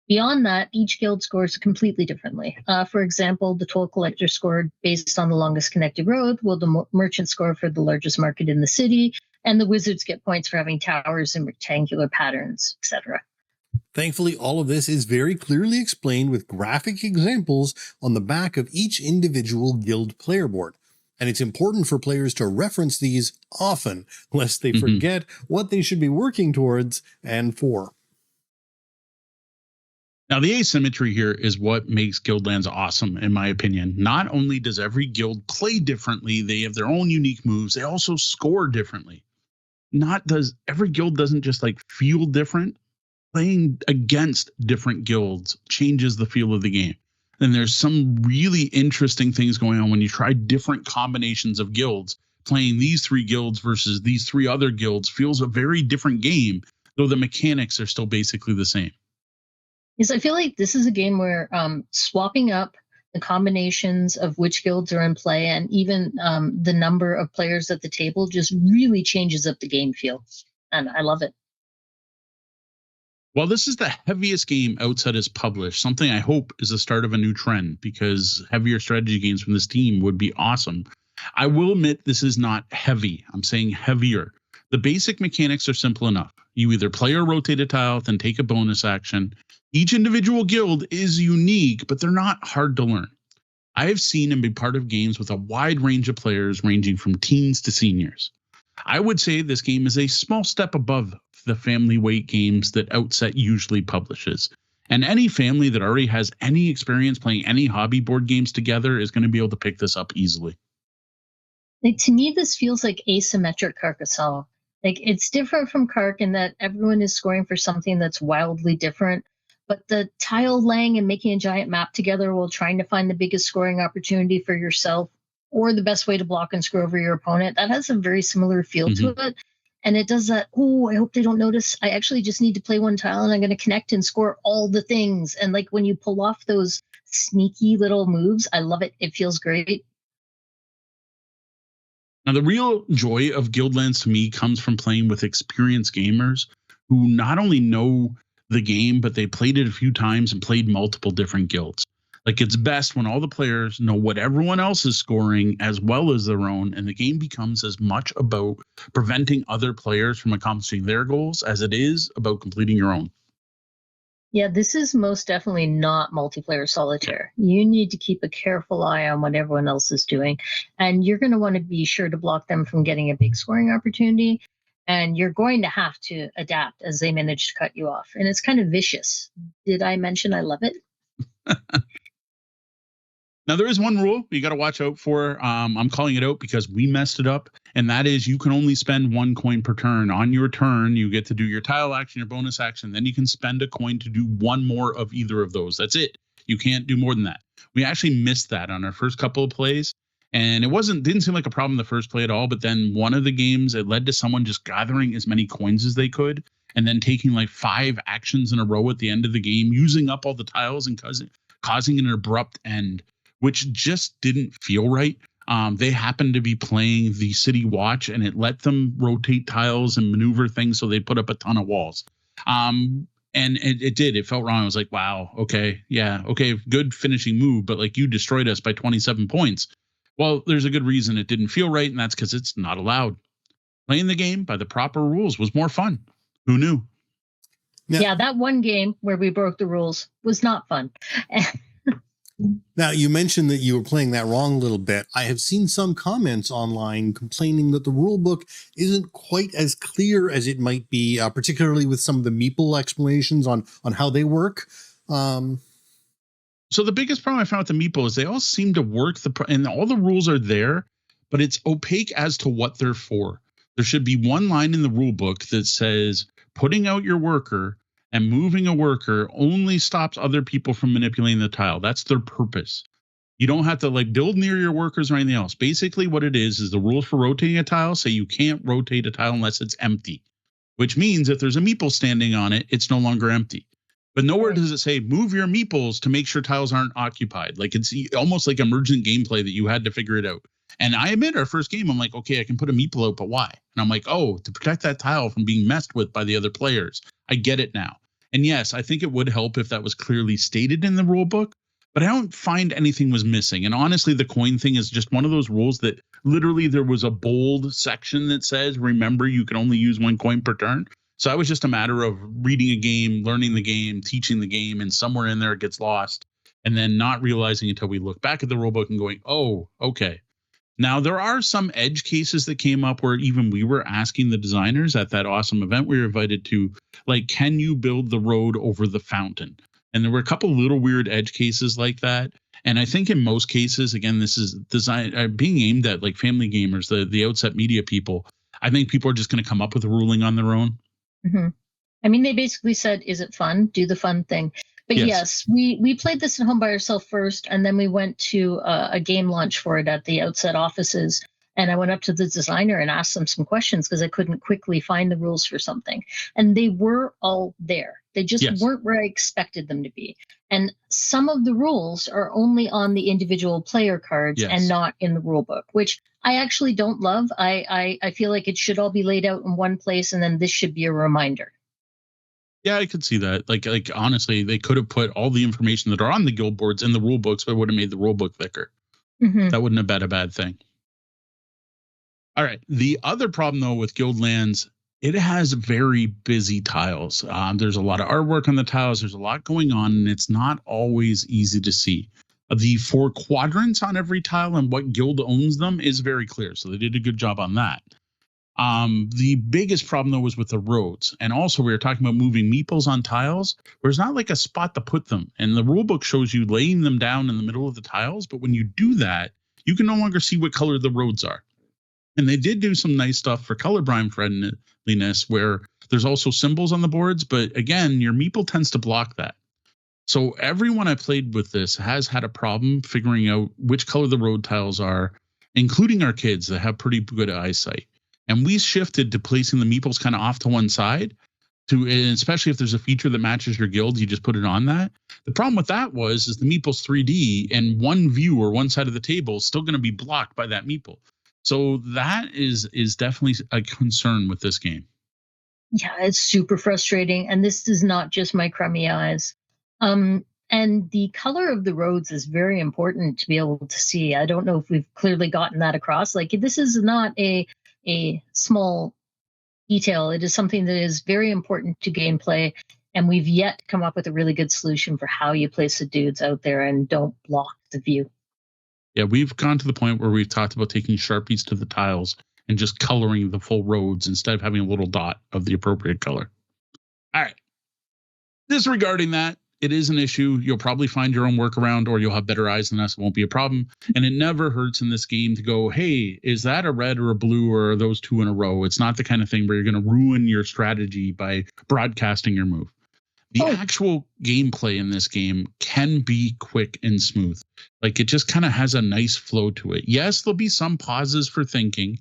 Beyond that, each guild scores completely differently. For example, the toll collector scored based on the longest connected road, while the merchant score for the largest market in the city, and the wizards get points for having towers and rectangular patterns, etc. Thankfully, all of this is very clearly explained with graphic examples on the back of each individual guild player board. And it's important for players to reference these often, lest they forget what they should be working towards and for. Now, the asymmetry here is what makes Guildlands awesome, in my opinion. Not only does every guild play differently, they have their own unique moves, they also score differently. Every guild doesn't just like feel different. Playing against different guilds changes the feel of the game. And there's some really interesting things going on when you try different combinations of guilds. Playing these 3 guilds versus these 3 other guilds feels a very different game, though the mechanics are still basically the same. Yes, I feel like this is a game where swapping up the combinations of which guilds are in play and even the number of players at the table just really changes up the game feel. And I love it. Well, this is the heaviest game Outset has published, something I hope is the start of a new trend, because heavier strategy games from this team would be awesome. I will admit this is not heavy. I'm saying heavier. The basic mechanics are simple enough. You either play or rotate a tile, then take a bonus action. Each individual guild is unique, but they're not hard to learn. I have seen and been part of games with a wide range of players ranging from teens to seniors. I would say this game is a small step above the family weight games that Outset usually publishes. And any family that already has any experience playing any hobby board games together is going to be able to pick this up easily. Like, to me, this feels like asymmetric Carcassonne. Like, it's different from Carc in that everyone is scoring for something that's wildly different. But the tile laying and making a giant map together while trying to find the biggest scoring opportunity for yourself or the best way to block and screw over your opponent, that has a very similar feel to it. And it does that, oh, I hope they don't notice. I actually just need to play one tile and I'm going to connect and score all the things. And like when you pull off those sneaky little moves, I love it. It feels great. Now, the real joy of Guildlands to me comes from playing with experienced gamers who not only know the game, but they played it a few times and played multiple different guilds. Like, it's best when all the players know what everyone else is scoring as well as their own, and the game becomes as much about preventing other players from accomplishing their goals as it is about completing your own. Yeah, this is most definitely not multiplayer solitaire. You need to keep a careful eye on what everyone else is doing, and you're going to want to be sure to block them from getting a big scoring opportunity, and you're going to have to adapt as they manage to cut you off. And it's kind of vicious. Did I mention I love it? Now, there is one rule you got to watch out for. I'm calling it out because we messed it up. And that is you can only spend 1 coin per turn. On your turn, you get to do your tile action, your bonus action. Then you can spend a coin to do one more of either of those. That's it. You can't do more than that. We actually missed that on our first couple of plays. And it didn't seem like a problem the first play at all. But then one of the games, it led to someone just gathering as many coins as they could and then taking like 5 actions in a row at the end of the game, using up all the tiles and causing an abrupt end, which just didn't feel right. They happened to be playing the City Watch, and it let them rotate tiles and maneuver things, so they put up a ton of walls. And it did. It felt wrong. I was like, wow, okay, yeah, okay, good finishing move, but like you destroyed us by 27 points. Well, there's a good reason it didn't feel right, and that's because it's not allowed. Playing the game by the proper rules was more fun. Who knew? Yeah, that one game where we broke the rules was not fun. Now, you mentioned that you were playing that wrong a little bit. I have seen some comments online complaining that the rule book isn't quite as clear as it might be, particularly with some of the meeple explanations on how they work. So the biggest problem I found with the meeple is they all seem to work, and all the rules are there, but it's opaque as to what they're for. There should be one line in the rule book that says putting out your worker and moving a worker only stops other people from manipulating the tile. That's their purpose. You don't have to like build near your workers or anything else. Basically what it is the rules for rotating a tile say you can't rotate a tile unless it's empty, which means if there's a meeple standing on it, it's no longer empty. But nowhere does it say move your meeples to make sure tiles aren't occupied. Like it's almost like emergent gameplay that you had to figure it out. And I admit our first game, I'm like, okay, I can put a meeple out, but why? And I'm like, oh, to protect that tile from being messed with by the other players. I get it now. And yes, I think it would help if that was clearly stated in the rule book, but I don't find anything was missing. And honestly, the coin thing is just one of those rules that literally there was a bold section that says, remember, you can only use 1 coin per turn. So it was just a matter of reading a game, learning the game, teaching the game, and somewhere in there it gets lost. And then not realizing until we look back at the rule book and going, oh, okay. Now, there are some edge cases that came up where even we were asking the designers at that awesome event we were invited to, like, can you build the road over the fountain? And there were a couple little weird edge cases like that. And I think in most cases, again, this is design being aimed at like family gamers, the Outset Media people. I think people are just going to come up with a ruling on their own. Mm-hmm. I mean, they basically said, is it fun? Do the fun thing. But yes, we played this at home by ourselves first, and then we went to a game launch for it at the Outset offices. And I went up to the designer and asked them some questions because I couldn't quickly find the rules for something. And they were all there. They just weren't where I expected them to be. And some of the rules are only on the individual player cards and not in the rule book, which I actually don't love. I feel like it should all be laid out in one place, and then this should be a reminder. Yeah, I could see that. Like honestly, they could have put all the information that are on the guild boards in the rule books, but it would have made the rule book thicker. Mm-hmm. That wouldn't have been a bad thing. All right. The other problem, though, with Guildlands, it has very busy tiles. There's a lot of artwork on the tiles. There's a lot going on, and it's not always easy to see. The 4 quadrants on every tile and what guild owns them is very clear. So they did a good job on that. The biggest problem though was with the roads, and also we were talking about moving meeples on tiles. There's not like a spot to put them, and the rule book shows you laying them down in the middle of the tiles. But when you do that, you can no longer see what color the roads are. And they did do some nice stuff for colorblind friendliness, where there's also symbols on the boards, but again, your meeple tends to block that. So everyone I played with this has had a problem figuring out which color the road tiles are, including our kids that have pretty good eyesight. And we shifted to placing the meeples kind of off to one side, and especially if there's a feature that matches your guild, you just put it on that. The problem with that is the meeple's 3D, and one view or one side of the table is still going to be blocked by that meeple. So that is definitely a concern with this game. Yeah, it's super frustrating. And this is not just my crummy eyes. And the color of the roads is very important to be able to see. I don't know if we've clearly gotten that across. Like, this is not a small detail. It is something that is very important to gameplay. And we've yet to come up with a really good solution for how you place the dudes out there and don't block the view. Yeah, we've gone to the point where we've talked about taking Sharpies to the tiles and just coloring the full roads instead of having a little dot of the appropriate color. All right. Disregarding that, it is an issue. You'll probably find your own workaround, or you'll have better eyes than us. It won't be a problem. And it never hurts in this game to go, hey, is that a red or a blue, or are those two in a row? It's not the kind of thing where you're going to ruin your strategy by broadcasting your move. The actual gameplay in this game can be quick and smooth. Like, it just kind of has a nice flow to it. Yes, there'll be some pauses for thinking.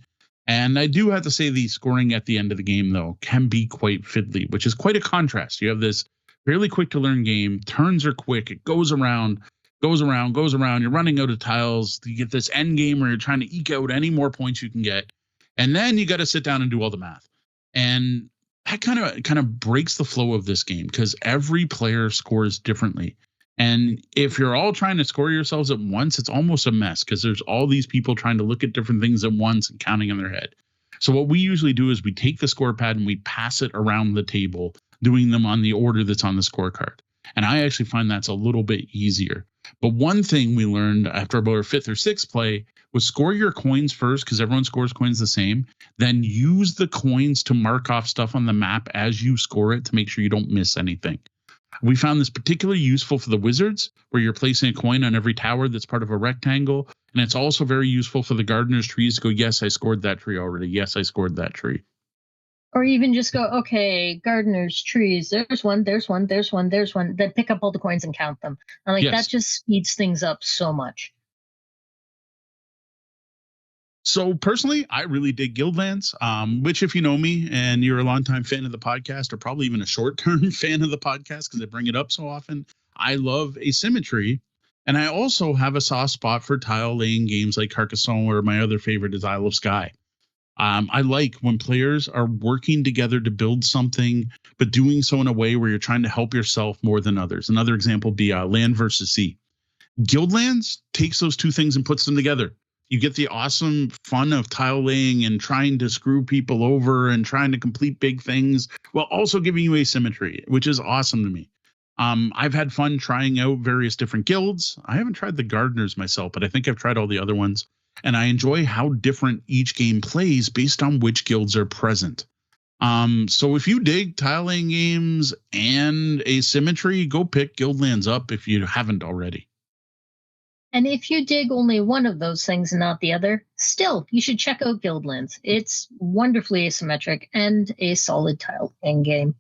And I do have to say the scoring at the end of the game, though, can be quite fiddly, which is quite a contrast. You have this fairly quick to learn game. Turns are quick. It goes around. You're running out of tiles. You get this end game where you're trying to eke out any more points you can get. And then you got to sit down and do all the math. And that kind of breaks the flow of this game, because every player scores differently. And if you're all trying to score yourselves at once, it's almost a mess, because there's all these people trying to look at different things at once and counting in their head. So what we usually do is we take the score pad and we pass it around the table, doing them on the order that's on the scorecard. And I actually find that's a little bit easier. But one thing we learned after about our 5th or 6th play was score your coins first, because everyone scores coins the same. Then use the coins to mark off stuff on the map as you score it to make sure you don't miss anything. We found this particularly useful for the wizards, where you're placing a coin on every tower that's part of a rectangle. And it's also very useful for the gardener's trees to go, yes, I scored that tree already. Yes, I scored that tree. Or even just go, okay, gardener's trees. There's one. Then pick up all the coins and count them. And that just speeds things up so much. So personally, I really dig Guildlands, which, if you know me and you're a longtime fan of the podcast, or probably even a short-term fan of the podcast because I bring it up so often, I love asymmetry. And I also have a soft spot for tile-laying games like Carcassonne, or my other favorite is Isle of Skye. I like when players are working together to build something, but doing so in a way where you're trying to help yourself more than others. Another example would be Land versus Sea. Guildlands takes those two things and puts them together. You get the awesome fun of tile laying and trying to screw people over and trying to complete big things, while also giving you asymmetry, which is awesome to me. I've had fun trying out various different guilds. I haven't tried the Gardeners myself, but I think I've tried all the other ones. And I enjoy how different each game plays based on which guilds are present. So if you dig tile laying games and asymmetry, go pick Guildlands up if you haven't already. And if you dig only one of those things and not the other, still, you should check out Guildlands. It's wonderfully asymmetric and a solid tile laying game.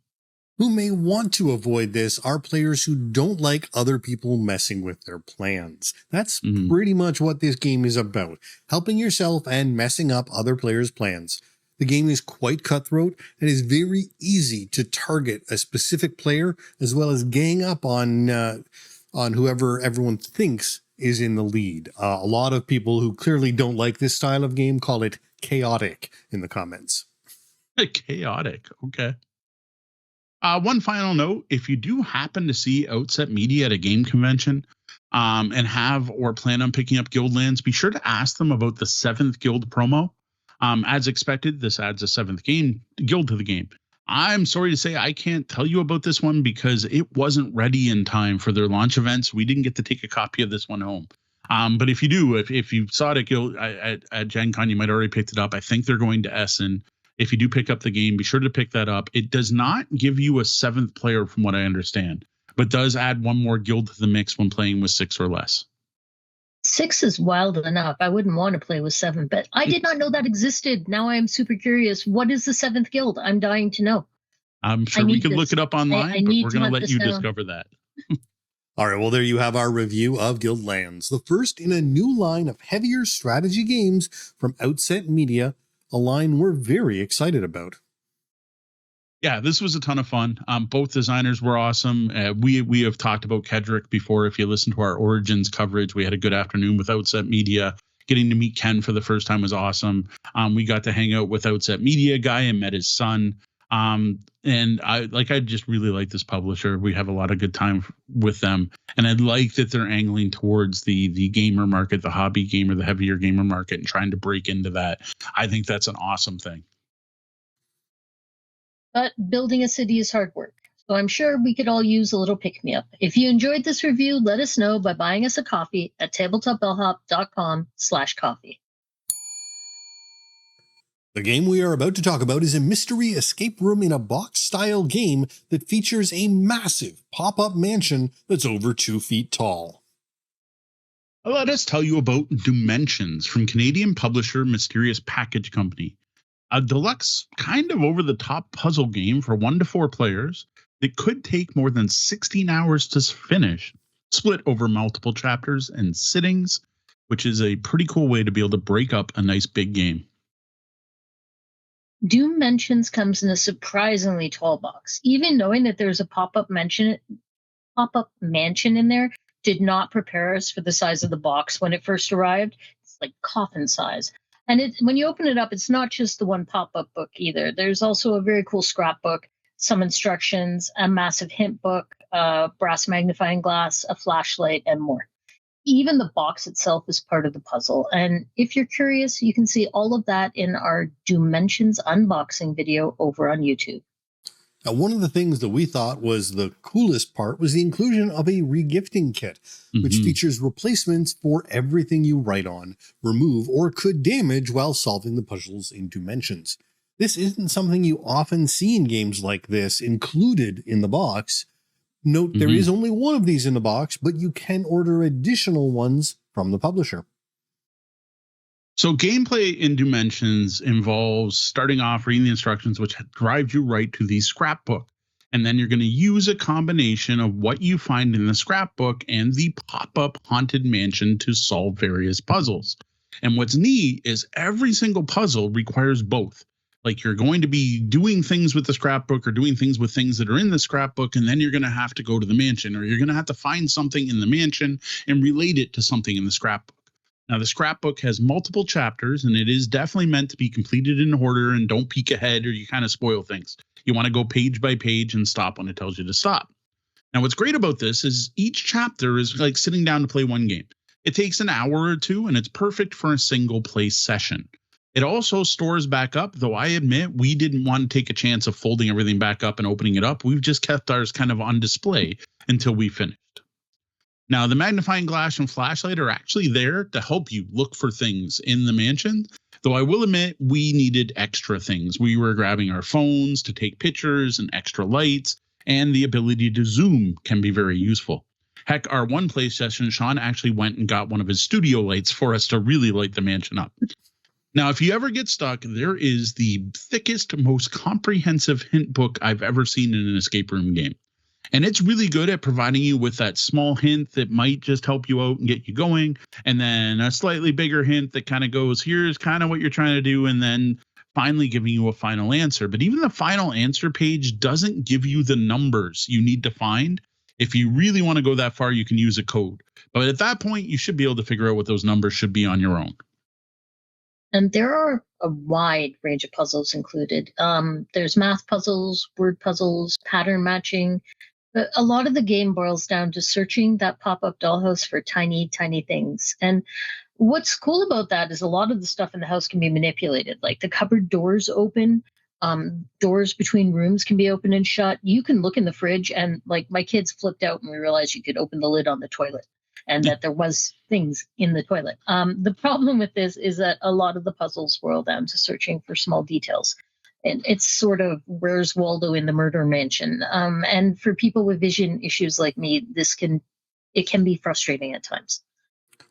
Who may want to avoid this are players who don't like other people messing with their plans. That's pretty much what this game is about, helping yourself and messing up other players' plans. The game is quite cutthroat and is very easy to target a specific player, as well as gang up on whoever everyone thinks is in the lead. A lot of people who clearly don't like this style of game call it chaotic in the comments. Chaotic, okay. One final note, if you do happen to see Outset Media at a game convention and have or plan on picking up Guildlands, be sure to ask them about the 7th Guild promo. As expected, this adds a 7th guild to the game. I'm sorry to say I can't tell you about this one because it wasn't ready in time for their launch events. We didn't get to take a copy of this one home. But if you do, if you saw it at Gen Con, you might already picked it up. I think they're going to Essen If you do pick up the game, be sure to pick that up. It does not give you a 7th player, from what I understand, but does add one more guild to the mix when playing with 6 or less. 6 is wild enough. I wouldn't want to play with 7, but I did not know that existed. Now I am super curious. What is the 7th guild? I'm dying to know. I'm sure we could look it up online, but we're going to let you discover that. All right, well, there you have our review of Guildlands, the first in a new line of heavier strategy games from Outset Media, a line we're very excited about. Yeah, this was a ton of fun. Both designers were awesome. We have talked about Kedrick before. If you listen to our Origins coverage, we had a good afternoon with Outset Media. Getting to meet Ken for the first time was awesome. We got to hang out with Outset Media guy and met his son. And I just really like this publisher. We have a lot of good time with them. And I like that they're angling towards the gamer market, the hobby gamer, the heavier gamer market, and trying to break into that. I think that's an awesome thing. But building a city is hard work. So I'm sure we could all use a little pick-me-up. If you enjoyed this review, let us know by buying us a coffee at tabletopbellhop.com/coffee. The game we are about to talk about is a mystery escape room in a box style game that features a massive pop-up mansion that's over 2 feet tall. Let us tell you about Doomensions from Canadian publisher Mysterious Package Company. A deluxe, kind of over-the-top puzzle game for 1 to 4 players that could take more than 16 hours to finish, split over multiple chapters and sittings, which is a pretty cool way to be able to break up a nice big game. Doomensions comes in a surprisingly tall box. Even knowing that there's a pop-up mansion in there did not prepare us for the size of the box when it first arrived. It's like coffin size. And when you open it up, it's not just the one pop-up book either. There's also a very cool scrapbook, some instructions, a massive hint book, a brass magnifying glass, a flashlight, and more. Even the box itself is part of the puzzle. And if you're curious, you can see all of that in our Doomensions unboxing video over on YouTube. Now, one of the things that we thought was the coolest part was the inclusion of a regifting kit, which features replacements for everything you write on, remove, or could damage while solving the puzzles in Doomensions. This isn't something you often see in games like this included in the box. Note there is only one of these in the box, but you can order additional ones from the publisher. So gameplay in Doomensions involves starting off reading the instructions, which drives you right to the scrapbook. And then you're going to use a combination of what you find in the scrapbook and the pop-up haunted mansion to solve various puzzles. And what's neat is every single puzzle requires both. Like you're going to be doing things with the scrapbook or doing things with things that are in the scrapbook, and then you're going to have to go to the mansion, or you're going to have to find something in the mansion and relate it to something in the scrapbook. Now, the scrapbook has multiple chapters, and it is definitely meant to be completed in order, and don't peek ahead or you kind of spoil things. You want to go page by page and stop when it tells you to stop. Now, what's great about this is each chapter is like sitting down to play one game. It takes an hour or two, and it's perfect for a single play session. It also stores back up, though I admit we didn't want to take a chance of folding everything back up and opening it up. We've just kept ours kind of on display until we finished. Now, the magnifying glass and flashlight are actually there to help you look for things in the mansion, though I will admit we needed extra things. We were grabbing our phones to take pictures and extra lights, and the ability to zoom can be very useful. Heck, our one play session, Sean actually went and got one of his studio lights for us to really light the mansion up. Now, if you ever get stuck, there is the thickest, most comprehensive hint book I've ever seen in an escape room game. And it's really good at providing you with that small hint that might just help you out and get you going. And then a slightly bigger hint that kind of goes, here's kind of what you're trying to do. And then finally giving you a final answer. But even the final answer page doesn't give you the numbers you need to find. If you really want to go that far, you can use a code. But at that point, you should be able to figure out what those numbers should be on your own. And there are a wide range of puzzles included. There's math puzzles, word puzzles, pattern matching. A lot of the game boils down to searching that pop-up dollhouse for tiny, tiny things. And what's cool about that is a lot of the stuff in the house can be manipulated. Like the cupboard doors open, doors between rooms can be open and shut. You can look in the fridge, and like my kids flipped out when we realized you could open the lid on the toilet, and that there was things in the toilet. The problem with this is that a lot of the puzzles boil down to searching for small details. it's sort of where's Waldo in the murder mansion. And for people with vision issues like me, it can be frustrating at times.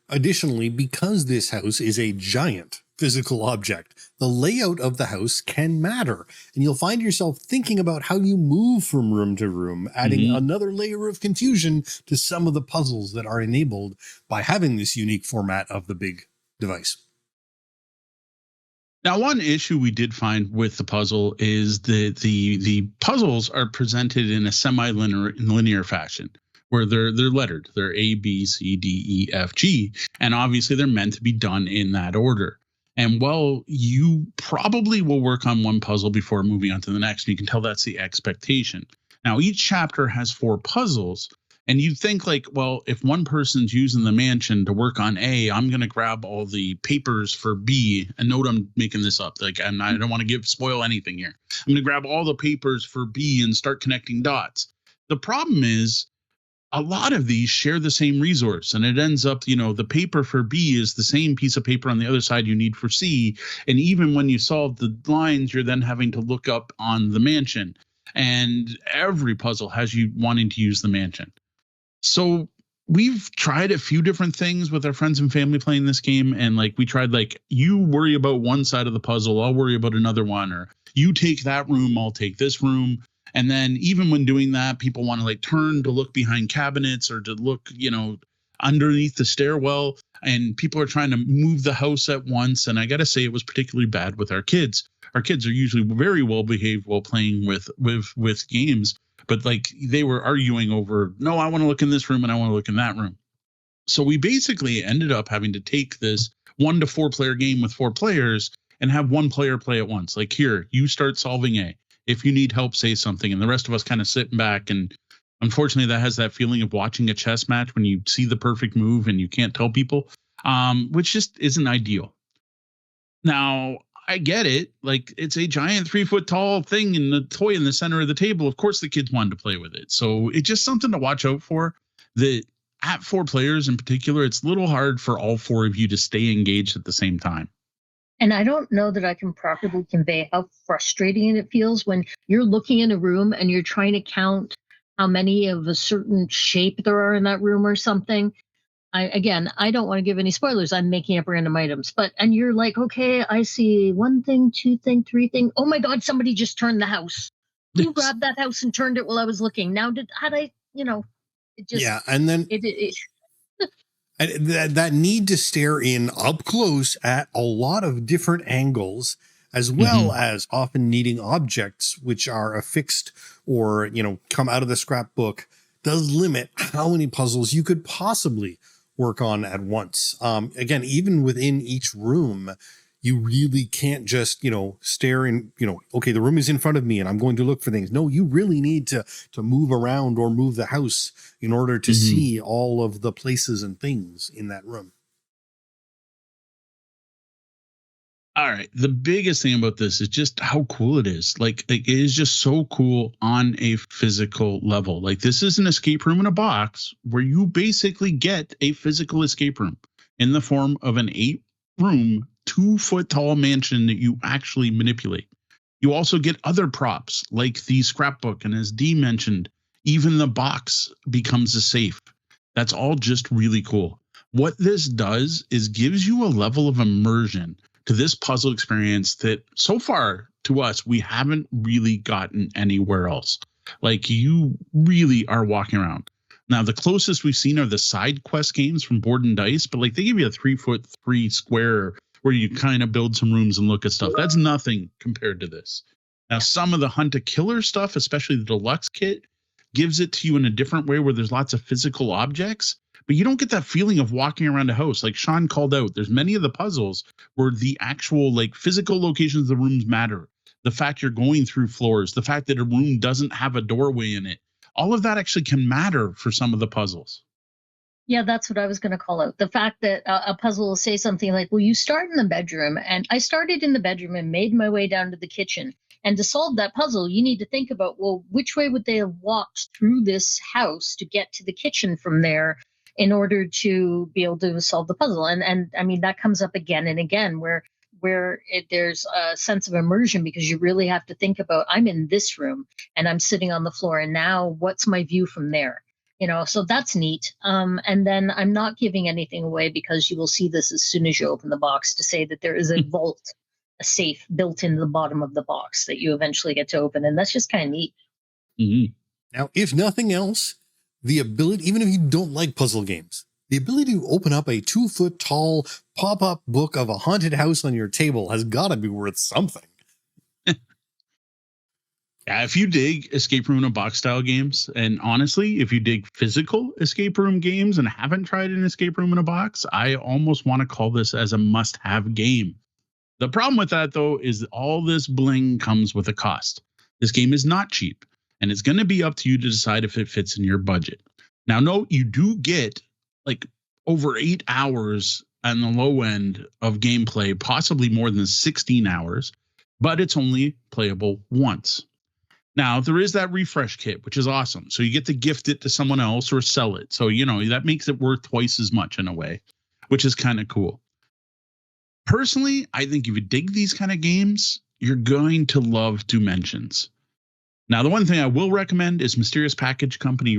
Additionally, because this house is a giant physical object, the layout of the house can matter, and you'll find yourself thinking about how you move from room to room, adding another layer of confusion to some of the puzzles that are enabled by having this unique format of the big device. Now, one issue we did find with the puzzle is that the puzzles are presented in a semi-linear fashion, where they're lettered. They're A, B, C, D, E, F, G, and obviously they're meant to be done in that order. And well, you probably will work on one puzzle before moving on to the next. You can tell that's the expectation. Now, each chapter has 4 puzzles. And you'd think like, well, if one person's using the mansion to work on A, I'm going to grab all the papers for B. And note I'm making this up. Like, and I don't want to spoil anything here. I'm going to grab all the papers for B and start connecting dots. The problem is a lot of these share the same resource, and it ends up, the paper for B is the same piece of paper on the other side you need for C. And even when you solve the lines, you're then having to look up on the mansion. And every puzzle has you wanting to use the mansion. So we've tried a few different things with our friends and family playing this game. And like, we tried like, you worry about one side of the puzzle, I'll worry about another one, or you take that room, I'll take this room. And then even when doing that, people want to like turn to look behind cabinets or to look, underneath the stairwell. And people are trying to move the house at once. And I got to say, it was particularly bad with our kids. Our kids are usually very well behaved while playing with games. But like they were arguing over, no, I want to look in this room and I want to look in that room. So we basically ended up having to take this 1 to 4 player game with 4 players and have one player play at once. Like, here, you start solving A. If you need help, say something. And the rest of us kind of sitting back. And unfortunately, that has that feeling of watching a chess match when you see the perfect move and you can't tell people, which just isn't ideal. Now, I get it. Like, it's a giant 3-foot tall thing and the toy in the center of the table. Of course, the kids wanted to play with it. So it's just something to watch out for. That at 4 players in particular, it's a little hard for all 4 of you to stay engaged at the same time. And I don't know that I can properly convey how frustrating it feels when you're looking in a room and you're trying to count how many of a certain shape there are in that room or something. I don't want to give any spoilers. I'm making up random items, and you're like, okay, I see 1 thing, 2 thing, 3 thing. Oh my God, somebody just turned the house. Who grabbed that house and turned it while I was looking? Now, it just, yeah. And then that need to stare in up close at a lot of different angles, as well as often needing objects which are affixed or, come out of the scrapbook, does limit how many puzzles you could possibly work on at once. Again, even within each room, you really can't just, stare in, okay, the room is in front of me and I'm going to look for things. No, you really need to move around or move the house in order to see all of the places and things in that room. All right. The biggest thing about this is just how cool it is. Like, it is just so cool on a physical level. Like, this is an escape room in a box where you basically get a physical escape room in the form of an 8-room, 2-foot tall mansion that you actually manipulate. You also get other props like the scrapbook. And as Dee mentioned, even the box becomes a safe. That's all just really cool. What this does is gives you a level of immersion to this puzzle experience that so far to us, we haven't really gotten anywhere else. Like, you really are walking around. Now, the closest we've seen are the side quest games from Board and Dice, but like they give you a 3-foot-3 square where you kind of build some rooms and look at stuff. That's nothing compared to this. Now, some of the Hunt a Killer stuff, especially the deluxe kit, gives it to you in a different way where there's lots of physical objects, but you don't get that feeling of walking around a house. Like Sean called out, there's many of the puzzles where the actual like physical locations of the rooms matter. The fact you're going through floors, the fact that a room doesn't have a doorway in it, all of that actually can matter for some of the puzzles. Yeah, that's what I was going to call out. The fact that a puzzle will say something like, well, you start in the bedroom, and I started in the bedroom and made my way down to the kitchen. And to solve that puzzle, you need to think about, well, which way would they have walked through this house to get to the kitchen from there in order to be able to solve the puzzle? And I mean, that comes up again and again, where where there's a sense of immersion because you really have to think about, I'm in this room and I'm sitting on the floor, and now what's my view from there? So that's neat. And then I'm not giving anything away because you will see this as soon as you open the box, to say that there is a vault, a safe built into the bottom of the box that you eventually get to open. And that's just kind of neat. Mm-hmm. Now, if nothing else, the ability, even if you don't like puzzle games, the ability to open up a 2-foot tall pop-up book of a haunted house on your table has got to be worth something. Yeah, if you dig escape room in a box style games, and honestly, if you dig physical escape room games and haven't tried an escape room in a box, I almost want to call this as a must-have game. The problem with that, though, is that all this bling comes with a cost. This game is not cheap, and it's going to be up to you to decide if it fits in your budget. Now, note, you do get like over 8 hours on the low end of gameplay, possibly more than 16 hours, but it's only playable once. Now, there is that refresh kit, which is awesome. So you get to gift it to someone else or sell it. So, that makes it worth twice as much in a way, which is kind of cool. Personally, I think if you dig these kind of games, you're going to love Doomensions. Now, the one thing I will recommend is Mysterious Package Company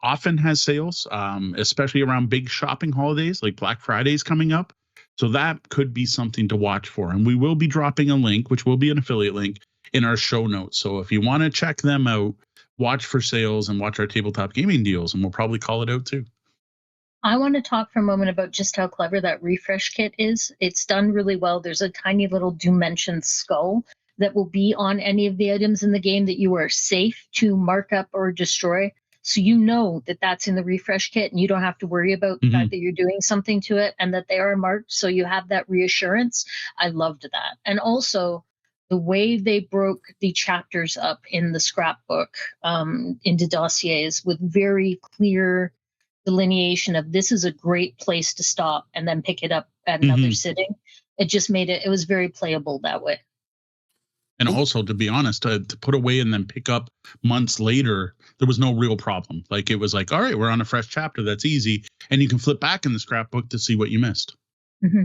often has sales, especially around big shopping holidays like Black Friday is coming up. So that could be something to watch for. And we will be dropping a link, which will be an affiliate link, in our show notes. So if you want to check them out, watch for sales and watch our tabletop gaming deals, and we'll probably call it out too. I want to talk for a moment about just how clever that refresh kit is. It's done really well. There's a tiny little Doomensions skull that will be on any of the items in the game that you are safe to mark up or destroy. So you know that that's in the refresh kit, and you don't have to worry about the fact that you're doing something to it and that they are marked. So you have that reassurance. I loved that. And also, the way they broke the chapters up in the scrapbook into dossiers with very clear delineation of, this is a great place to stop and then pick it up at another sitting. It just made it was very playable that way. And also, to be honest, to put away and then pick up months later, there was no real problem. Like, it was like, all right, we're on a fresh chapter. That's easy. And you can flip back in the scrapbook to see what you missed. Mm-hmm.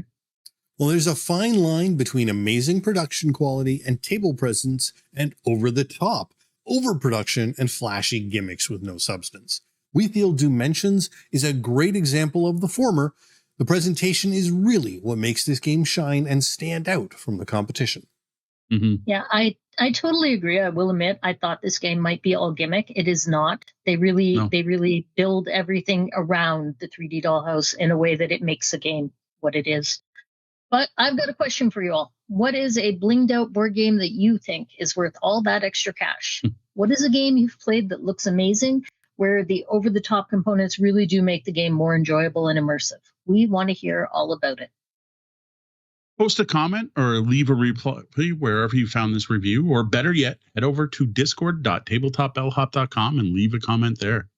Well, there's a fine line between amazing production quality and table presence and over-the-top overproduction and flashy gimmicks with no substance. We feel Doomensions is a great example of the former. The presentation is really what makes this game shine and stand out from the competition. Mm-hmm. Yeah, I totally agree. I will admit, I thought this game might be all gimmick. It is not. They really build everything around the 3D dollhouse in a way that it makes the game what it is. But I've got a question for you all. What is a blinged out board game that you think is worth all that extra cash? What is a game you've played that looks amazing, where the over-the-top components really do make the game more enjoyable and immersive? We want to hear all about it. Post a comment or leave a reply wherever you found this review, or better yet, head over to discord.tabletopbellhop.com and leave a comment there.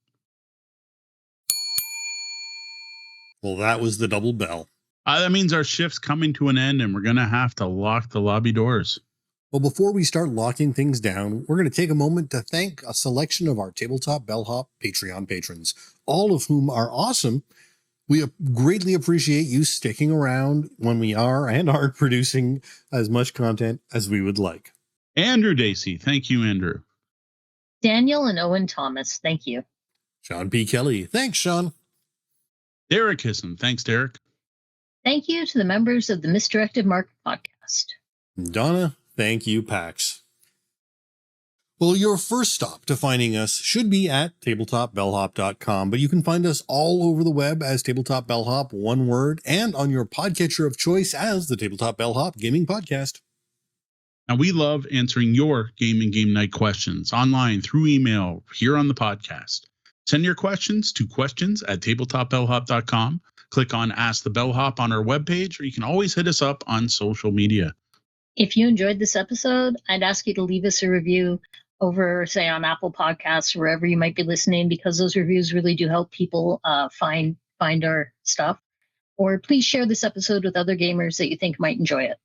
Well, that was the double bell. That means our shift's coming to an end and we're going to have to lock the lobby doors. Well, before we start locking things down, we're going to take a moment to thank a selection of our Tabletop Bellhop Patreon patrons, all of whom are awesome. We greatly appreciate you sticking around when we are and aren't producing as much content as we would like. Andrew Dacey, thank you, Andrew. Daniel and Owen Thomas, thank you. Sean P. Kelly, thanks, Sean. Derek Hisson, thanks, Derek. Thank you to the members of the Misdirected Market podcast. Donna, thank you, Pax. Well, your first stop to finding us should be at tabletopbellhop.com, but you can find us all over the web as Tabletop Bellhop, one word, and on your podcatcher of choice as the Tabletop Bellhop Gaming Podcast. Now, we love answering your game and game night questions online, through email, here on the podcast. Send your questions to questions@tabletopbellhop.com. Click on Ask the Bellhop on our webpage, or you can always hit us up on social media. If you enjoyed this episode, I'd ask you to leave us a review over, say, on Apple Podcasts, wherever you might be listening, because those reviews really do help people find our stuff. Or please share this episode with other gamers that you think might enjoy it.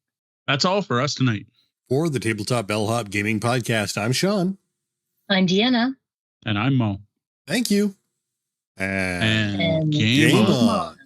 That's all for us tonight. For the Tabletop Bellhop Gaming Podcast, I'm Sean. I'm Deanna. And I'm Mo. Thank you. And game on.